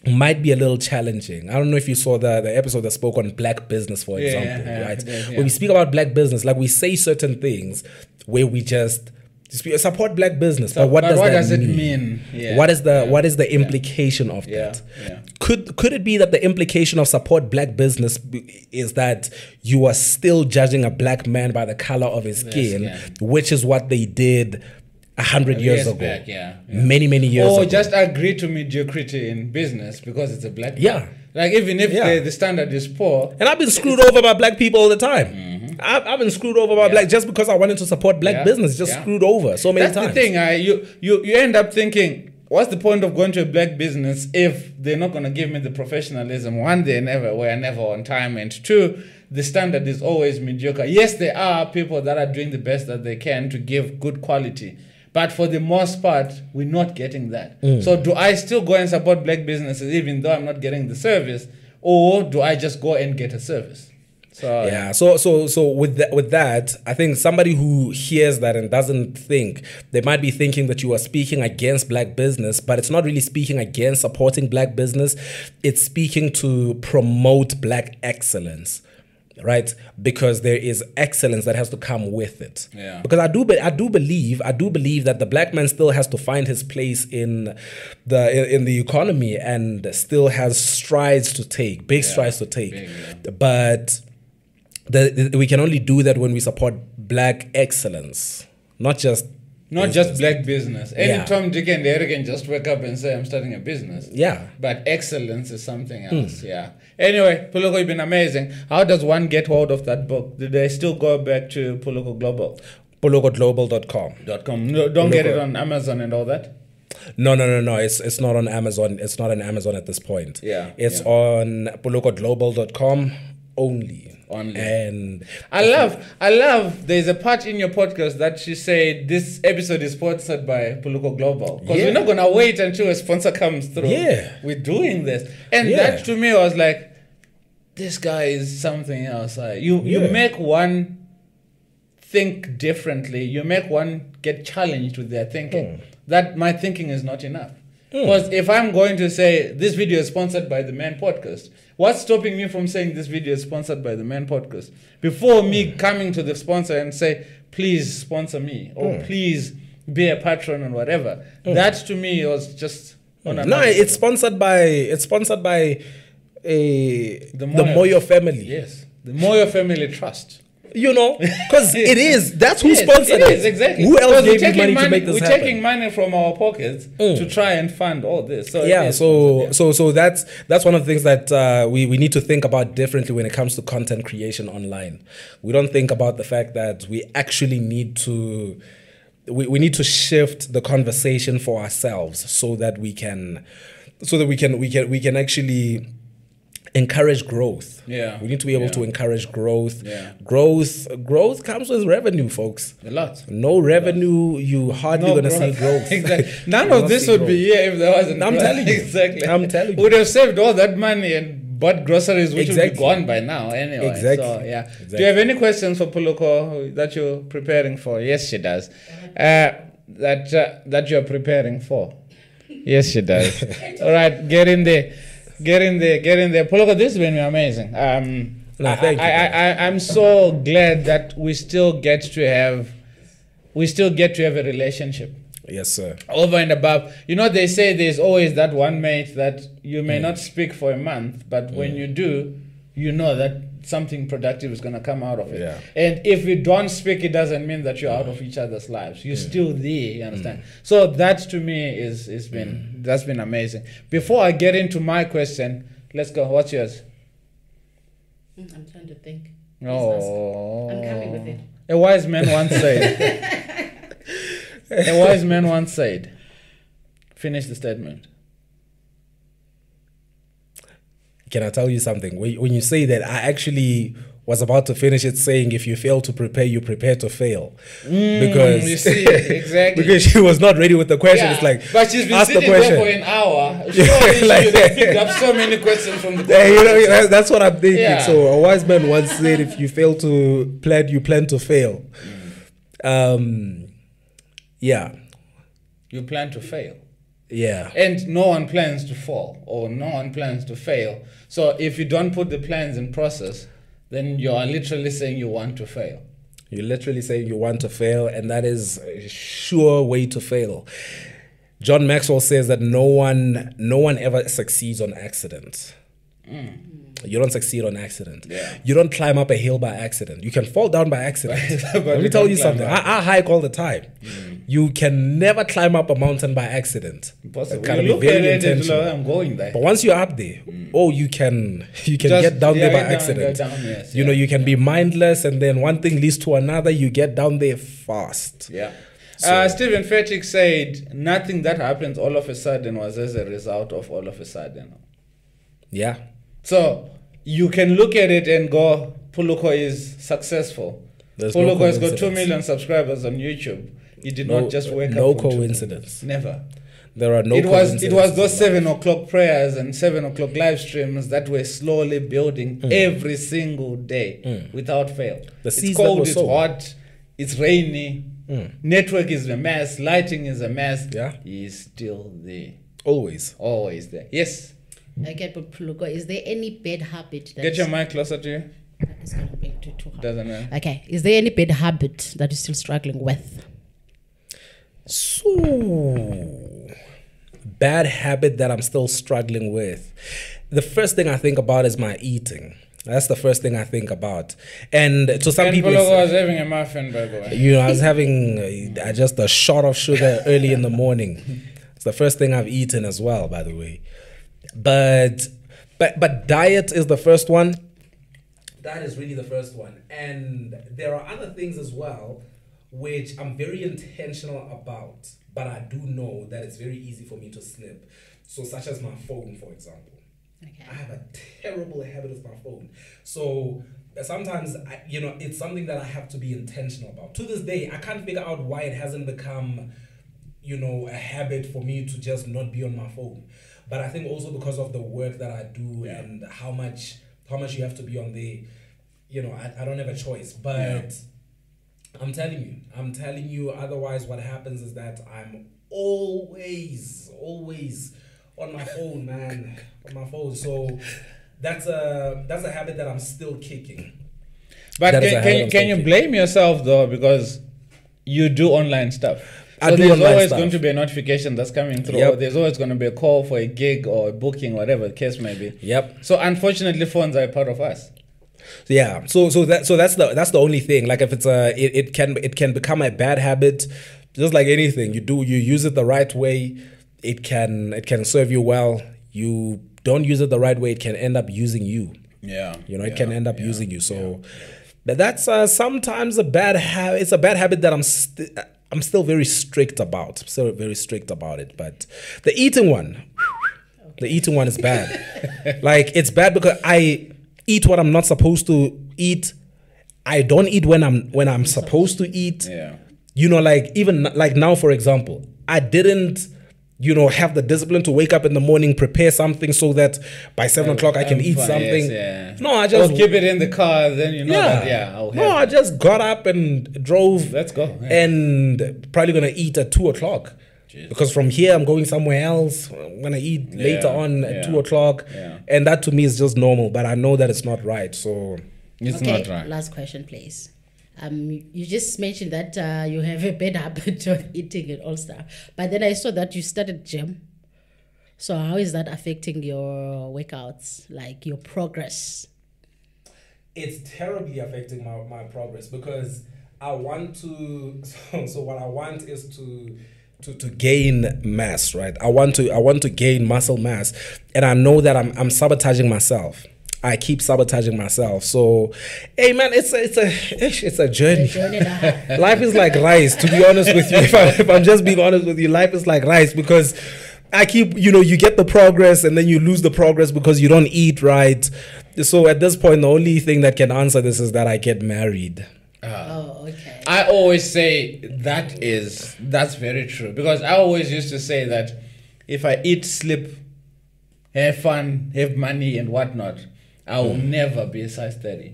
might be a little challenging. I don't know if you saw the episode that spoke on black business, for example, right? When we speak about black business, like we say certain things where we just support black business, but what does it mean? What is the implication of that? Could it be that the implication of support black business is that you are still judging a black man by the color of his skin, which is what they did 100 years ago, back, many years ago, or just agree to mediocrity in business because it's a black man. Like even if the standard is poor. And I've been screwed over by black people all the time. I've been screwed over by black just because I wanted to support black business. Just screwed over so many times. That's the thing. You end up thinking, what's the point of going to a black business if they're not going to give me the professionalism? One, we're never on time, and two, the standard is always mediocre. Yes, there are people that are doing the best that they can to give good quality, but for the most part, we're not getting that. So do I still go and support black businesses even though I'm not getting the service, or do I just go and get a service? So Yeah. So with that, I think somebody who hears that and doesn't think, they might be thinking that you are speaking against black business, but it's not really speaking against supporting black business. It's speaking to promote black excellence, right? Because there is excellence that has to come with it. Yeah. Because I do believe that the black man still has to find his place in the economy and still has strides to take, big strides to take. Big, yeah. But we can only do that when we support black excellence, not just black business. Any Yeah. Tom, Dick, and Harry can just wake up and say, I'm starting a business. Yeah. But excellence is something else. Yeah. Anyway, Poloko, you've been amazing. How does one get hold of that book? Do they still go back to Poloko Global? PolokoGlobal.com. No, don't get it on Amazon and all that? No. It's not on Amazon. It's not on Amazon at this point. Yeah, It's on PolokoGlobal.com only. And I love there's a part in your podcast that you say this episode is sponsored by Poloko Global. Because we're not gonna wait until a sponsor comes through. Yeah. We're doing this. And that to me was like, this guy is something else. You make one think differently, you make one get challenged with their thinking. That my thinking is not enough. Because if I'm going to say this video is sponsored by the M.A.N podcast, what's stopping me from saying this video is sponsored by the M.A.N podcast? Before me coming to the sponsor and say, please sponsor me, or please be a patron or whatever. That to me was just it's sponsored by the Moyo family. Yes, the Moyo family trust. You know, because it is. That's who sponsored it. It is, exactly. Who else gave you money to make this happen? We're taking money from our pockets to try and fund all this. So so that's one of the things that we need to think about differently when it comes to content creation online. We don't think about the fact that we actually need to we need to shift the conversation for ourselves so that we can actually encourage growth. Yeah. We need to be able to encourage growth. Yeah. Growth comes with revenue, folks. A lot. No revenue, you hardly gonna see growth. Exactly. None of this would be here if there wasn't. I'm telling you. Exactly. I'm telling you. Would have saved all that money and bought groceries, which would be gone by now anyway. Exactly. So Do you have any questions for Poloko that you're preparing for? Yes, she does. That you're preparing for. Yes, she does. All right, get in there. Poloko, this has been amazing. Thank you. I'm so glad that we still get to have a relationship. Yes, sir. Over and above. You know, they say there's always that one mate that you may not speak for a month, but when you do, you know that something productive is going to come out of it. Yeah. And if you don't speak, it doesn't mean that you're out of each other's lives. You're still there, you understand? So that to me that's been amazing. Before I get into my question, let's go. What's yours? I'm trying to think. Oh. I'm coming with it. A wise man once said, finish the statement. Can I tell you something? When you say that, I actually was about to finish it saying, if you fail to prepare, you prepare to fail. Because you see, exactly. Because she was not ready with the question. Yeah, it's like, but she's been ask the sitting question. there for an hour. Surely Like- she would have picked up so many questions from the Yeah, that's what I'm thinking. Yeah. So a wise man once said, if you fail to plan, you plan to fail. Yeah. You plan to fail. Yeah. And no one plans to fall or no one plans to fail. So if you don't put the plans in process, then you are literally saying you want to fail. You're literally saying you want to fail, and that is a sure way to fail. John Maxwell says that no one ever succeeds on accident. You don't succeed on accident. Yeah. You don't climb up a hill by accident. You can fall down by accident. But Let me you tell don't you climb something. up. I hike all the time. You can never climb up a mountain by accident. Impossible. Gotta You be look very at it and intentional. like, I'm going there. But once you're up there, you can Just get down there by get down, accident. go down, yes, You know, you can be mindless, and then one thing leads to another. You get down there fast. Yeah. So- Stephen Fetchick said, nothing that happens all of a sudden was as a result of all of a sudden. Yeah. So you can look at it and go, Poloko is successful. There's no Poloko has got 2 coincidence. million subscribers on YouTube. He did No- not just wake no up. from coincidence. Never. There are no. It was those coincidences in 7 o'clock prayers and 7 o'clock live streams that were slowly building every single day without fail. The seeds It's that cold, were it's sown. hot, it's rainy. Network is a mess, lighting is a mess. Yeah. He's still there. Always. Always there. Yes. Okay, but Poloko, is there any bad habit that Get your mic closer to you. is going to be too hard? Doesn't matter. Okay, is there any bad habit that you're still struggling with? So, bad habit that I'm still struggling with. The first thing I think about is my eating. That's the first thing I think about. And to some And people, Poloko was having a muffin, by the way. I was having just a shot of sugar early in the morning. It's the first thing I've eaten as well, by the way. But diet is the first one. That is really the first one. And there are other things as well, which I'm very intentional about, but I do know that it's very easy for me to slip. So such as my phone, for example. Okay. I have a terrible habit with my phone. So sometimes, it's something that I have to be intentional about. To this day, I can't figure out why it hasn't become, a habit for me to just not be on my phone. But I think also because of the work that I do and how much you have to be on there, I don't have a choice. But I'm telling you, otherwise what happens is that I'm always on my phone, man. On my phone. So that's a habit that I'm still kicking. But can you blame yourself though, because you do online stuff? So there's always going to be a notification that's coming through. Or there's always going to be a call for a gig or a booking, whatever the case may be. Yep. So unfortunately, phones are a part of us. Yeah. So that's the only thing. Like if it's it can become a bad habit, just like anything. You use it the right way, it can serve you well. You don't use it the right way, it can end up using you. Yeah. It can end up using you. So that's sometimes a bad habit. It's a bad habit that I'm still very strict about. I'm still very strict about it. But the eating one is bad. Like it's bad because I eat what I'm not supposed to eat. I don't eat when I'm supposed to eat. Yeah. Like even like now, for example, I didn't have the discipline to wake up in the morning, prepare something so that by 7 o'clock I can eat something. Yes, No, I just keep it in the car. Then I just got up and drove. Let's go. Yeah. And probably gonna eat at 2 o'clock. Because from here I'm going somewhere else. I'm gonna eat later on at 2 o'clock. Yeah. And that to me is just normal, but I know that it's not right. So it's not right. Last question, please. You just mentioned that you have a bad habit of eating and all stuff, but then I saw that you started gym. So how is that affecting your workouts, like your progress? It's terribly affecting my progress because I want to. So what I want is to gain mass, right? I want to gain muscle mass, and I know that I'm sabotaging myself. I keep sabotaging myself. So, hey man, it's a journey. Life is like rice, to be honest with you. If I'm just being honest with you, life is like rice because I keep, you get the progress and then you lose the progress because you don't eat right. So at this point, the only thing that can answer this is that I get married. Okay. I always say that's very true, because I always used to say that if I eat, sleep, have fun, have money and whatnot, I will never be a size 30.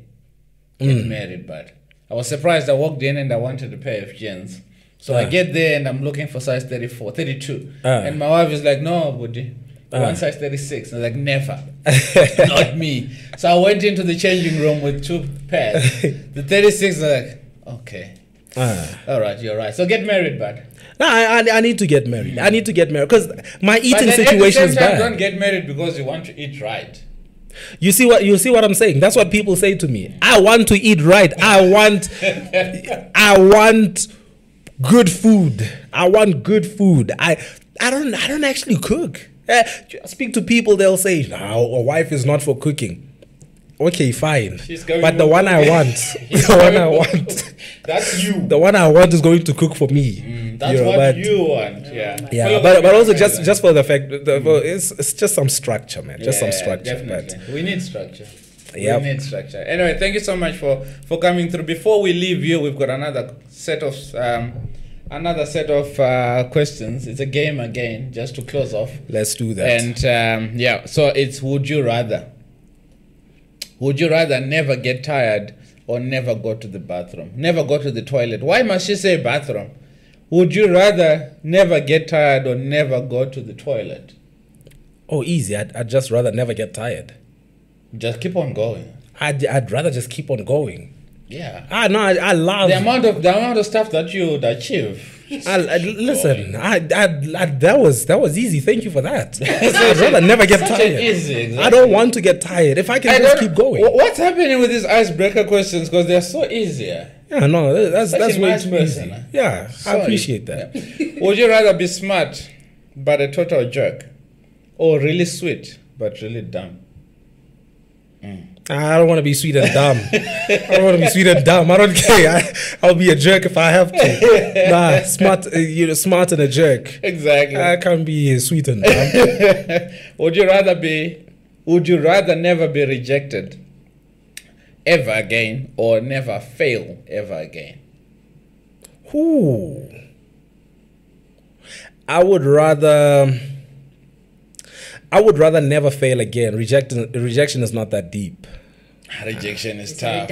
Get married, but I was surprised. I walked in and I wanted a pair of jeans. So I get there and I'm looking for size 34, 32. And my wife is like, no, buddy, one size 36. And I'm like, never. Not me. So I went into the changing room with 2 pairs. The 36 are like, okay. All right, you're right. So get married, bud. No, I need to get married. I need to get married because my eating situation is bad. Don't get married because you want to eat right. You see what I'm saying? That's what people say to me. I want to eat right. I want good food. I want good food. I don't actually cook. I speak to people, they'll say, "No, a wife is not for cooking." Okay, fine. But the one I want, that's you. The one I want is going to cook for me. That's what you want. Yeah, but also just for the fact, it's just some structure, man. Just some structure. Definitely. But we need structure. Yep. We need structure. Anyway, thank you so much for coming through. Before we leave you, we've got another set of another set of questions. It's a game again, just to close off. Let's do that. And so it's would you rather? Would you rather never get tired or never go to the bathroom? Never go to the toilet. Why must she say bathroom? Would you rather never get tired or never go to the toilet? Oh, easy. I'd just rather never get tired. Just keep on going. I'd rather just keep on going. Yeah. No, I love the amount of stuff that you would achieve. Listen, that was easy. Thank you for that. I'd rather never get tired. Easy, exactly. I don't want to get tired. If I can just keep going. What's happening with these icebreaker questions? Because they're so easy. Yeah, no, that's way nice too person, easy. Yeah, I appreciate that. Yeah. Would you rather be smart but a total jerk, or really sweet but really dumb? I don't want to be sweet and dumb. I don't want to be sweet and dumb. I don't care. I'll be a jerk if I have to. Nah, smart. You're smart and a jerk. Exactly. I can't be sweet and dumb. Would you rather never be rejected ever again, or never fail ever again? Ooh. I would rather never fail again. Rejection is not that deep. Rejection is tough.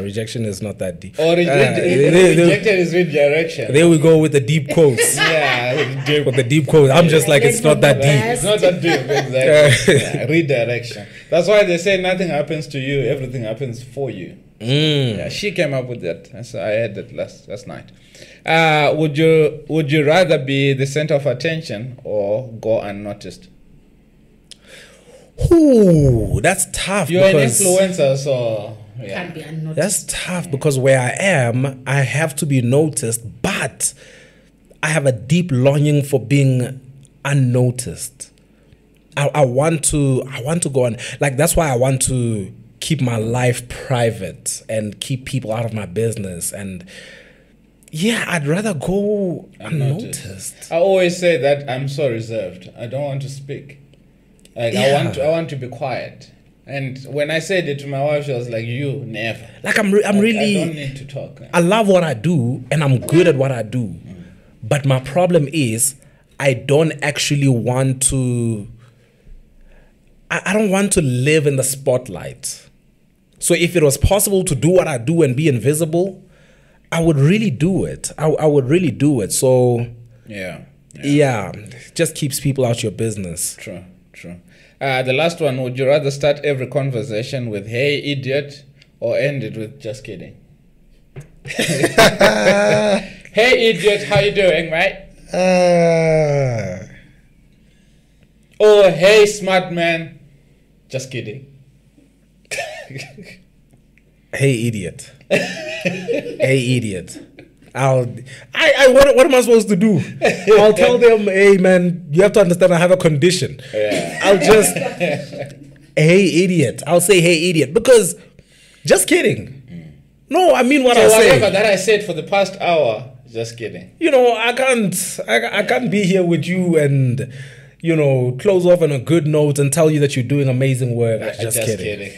Rejection is not that deep. Or rejected is redirection. There we go with the deep quotes. Yeah, with the deep quotes. I'm just like, it's not that deep. It's not that deep, exactly. Yeah, redirection. That's why they say nothing happens to you, everything happens for you. Yeah, she came up with that. So I heard that last night. Would you rather be the center of attention or go unnoticed? Ooh, that's tough. You're an influencer, so yeah. Can't be unnoticed. That's tough because where I am, I have to be noticed, but I have a deep longing for being unnoticed. I want to go on. Like, that's why I want to keep my life private and keep people out of my business. And yeah, I'd rather go unnoticed. I always say that I'm so reserved. I don't want to speak. Like, yeah. I want to be quiet. And when I said it to my wife, she was like, "You never." Like I'm really. I don't need to talk. I love what I do, and I'm good at what I do. But my problem is, I don't actually want to. I don't want to live in the spotlight. So if it was possible to do what I do and be invisible, I would really do it. I would really do it. So yeah, just keeps people out your business. True. The last one, would you rather start every conversation with "Hey, idiot," or end it with "Just kidding"? Hey, idiot, how you doing, mate? Or "Hey, smart man, just kidding." Hey, idiot. Hey, idiot. What am I supposed to do? I'll tell them, "Hey, man, you have to understand I have a condition." Yeah. I'll just, "Hey, idiot." I'll say, "Hey, idiot," because just kidding. No, I mean what I say. Whatever that I said for the past hour, just kidding. You know, I can't be here with you and, you know, close off on a good note and tell you that you're doing amazing work. Just kidding.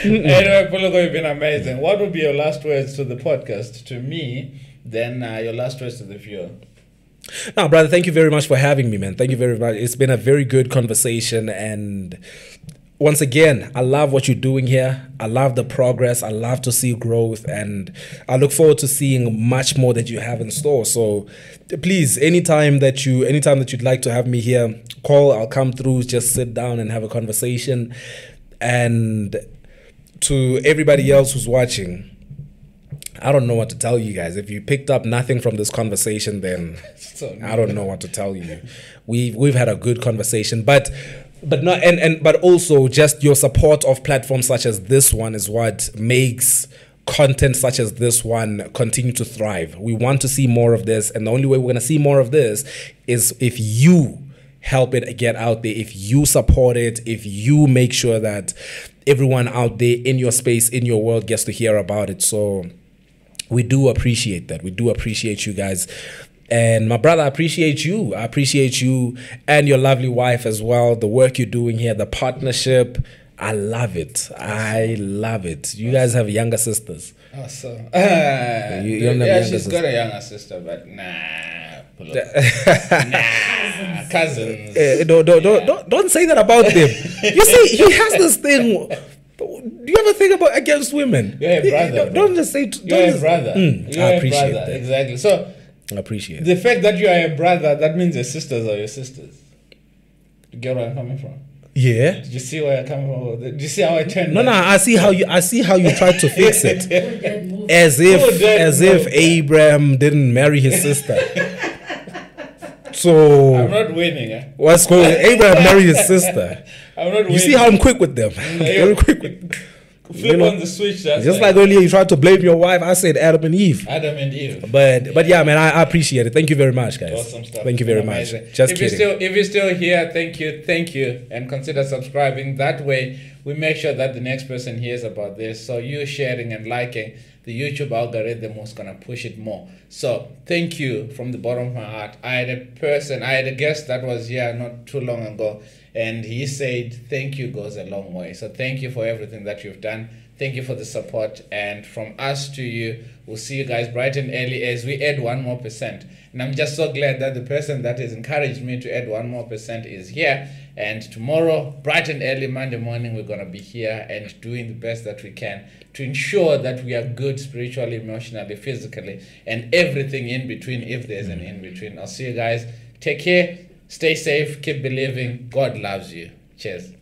Anyway, Poloko, you've been amazing. What would be your last words to the podcast? To me, then your last words to the viewer. No, brother, thank you very much for having me, man. Thank you very much. It's been a very good conversation. And once again, I love what you're doing here. I love the progress. I love to see growth. And I look forward to seeing much more that you have in store. So please, anytime that you'd like to have me here, call. I'll come through, just sit down and have a conversation. And to everybody else who's watching, I don't know what to tell you guys. If you picked up nothing from this conversation, then I don't know what to tell you. We've had a good conversation, but also just your support of platforms such as this one is what makes content such as this one continue to thrive. We want to see more of this, and the only way we're going to see more of this is if you help it get out there, if you support it, if you make sure that everyone out there in your space, in your world gets to hear about it. So we do appreciate that. We do appreciate you guys. And my brother, I appreciate you. I appreciate you and your lovely wife as well. The work you're doing here, the partnership. I love it. I love it. You guys have younger sisters. Awesome. You don't have Yeah, younger she's sister. got a younger sister, but nah. Nah, cousins. Don't say that about them. You see, he has this thing. Do you ever think about against women? You're a brother. Don't just say. You're a brother. You're I a appreciate brother. that. Exactly. So I appreciate the fact that you are a brother, that means your sisters are your sisters. You get where I'm coming from? Yeah. Did you see where I'm coming from? Did you see how I turned? No, that? I see how you tried to fix it. That move. As Who if did move? Abraham didn't marry his sister. I'm So not winning. Eh? what's going? Abraham married his sister. I'm not winning. You see how I'm quick with them. Very quick with. Flip on the switch. That's Just like earlier, you tried to blame your wife. I said Adam and Eve. Adam and Eve. But yeah, man, I appreciate it. Thank you very much, guys. Awesome stuff. Thank you very much. Amazing. Just if kidding. If you're still here, thank you, and consider subscribing. That way, we make sure that the next person hears about this. So you sharing and liking, the YouTube algorithm was gonna push it more. So thank you from the bottom of my heart. I had a guest that was here not too long ago, and he said thank you goes a long way. So thank you for everything that you've done. Thank you for the support, and from us to you, we'll see you guys bright and early as we add 1 more %. And I'm just so glad that the person that has encouraged me to add 1 more % is here. And tomorrow, bright and early Monday morning, we're going to be here and doing the best that we can to ensure that we are good spiritually, emotionally, physically, and everything in between, if there's an in between. I'll see you guys. Take care. Stay safe. Keep believing. God loves you. Cheers.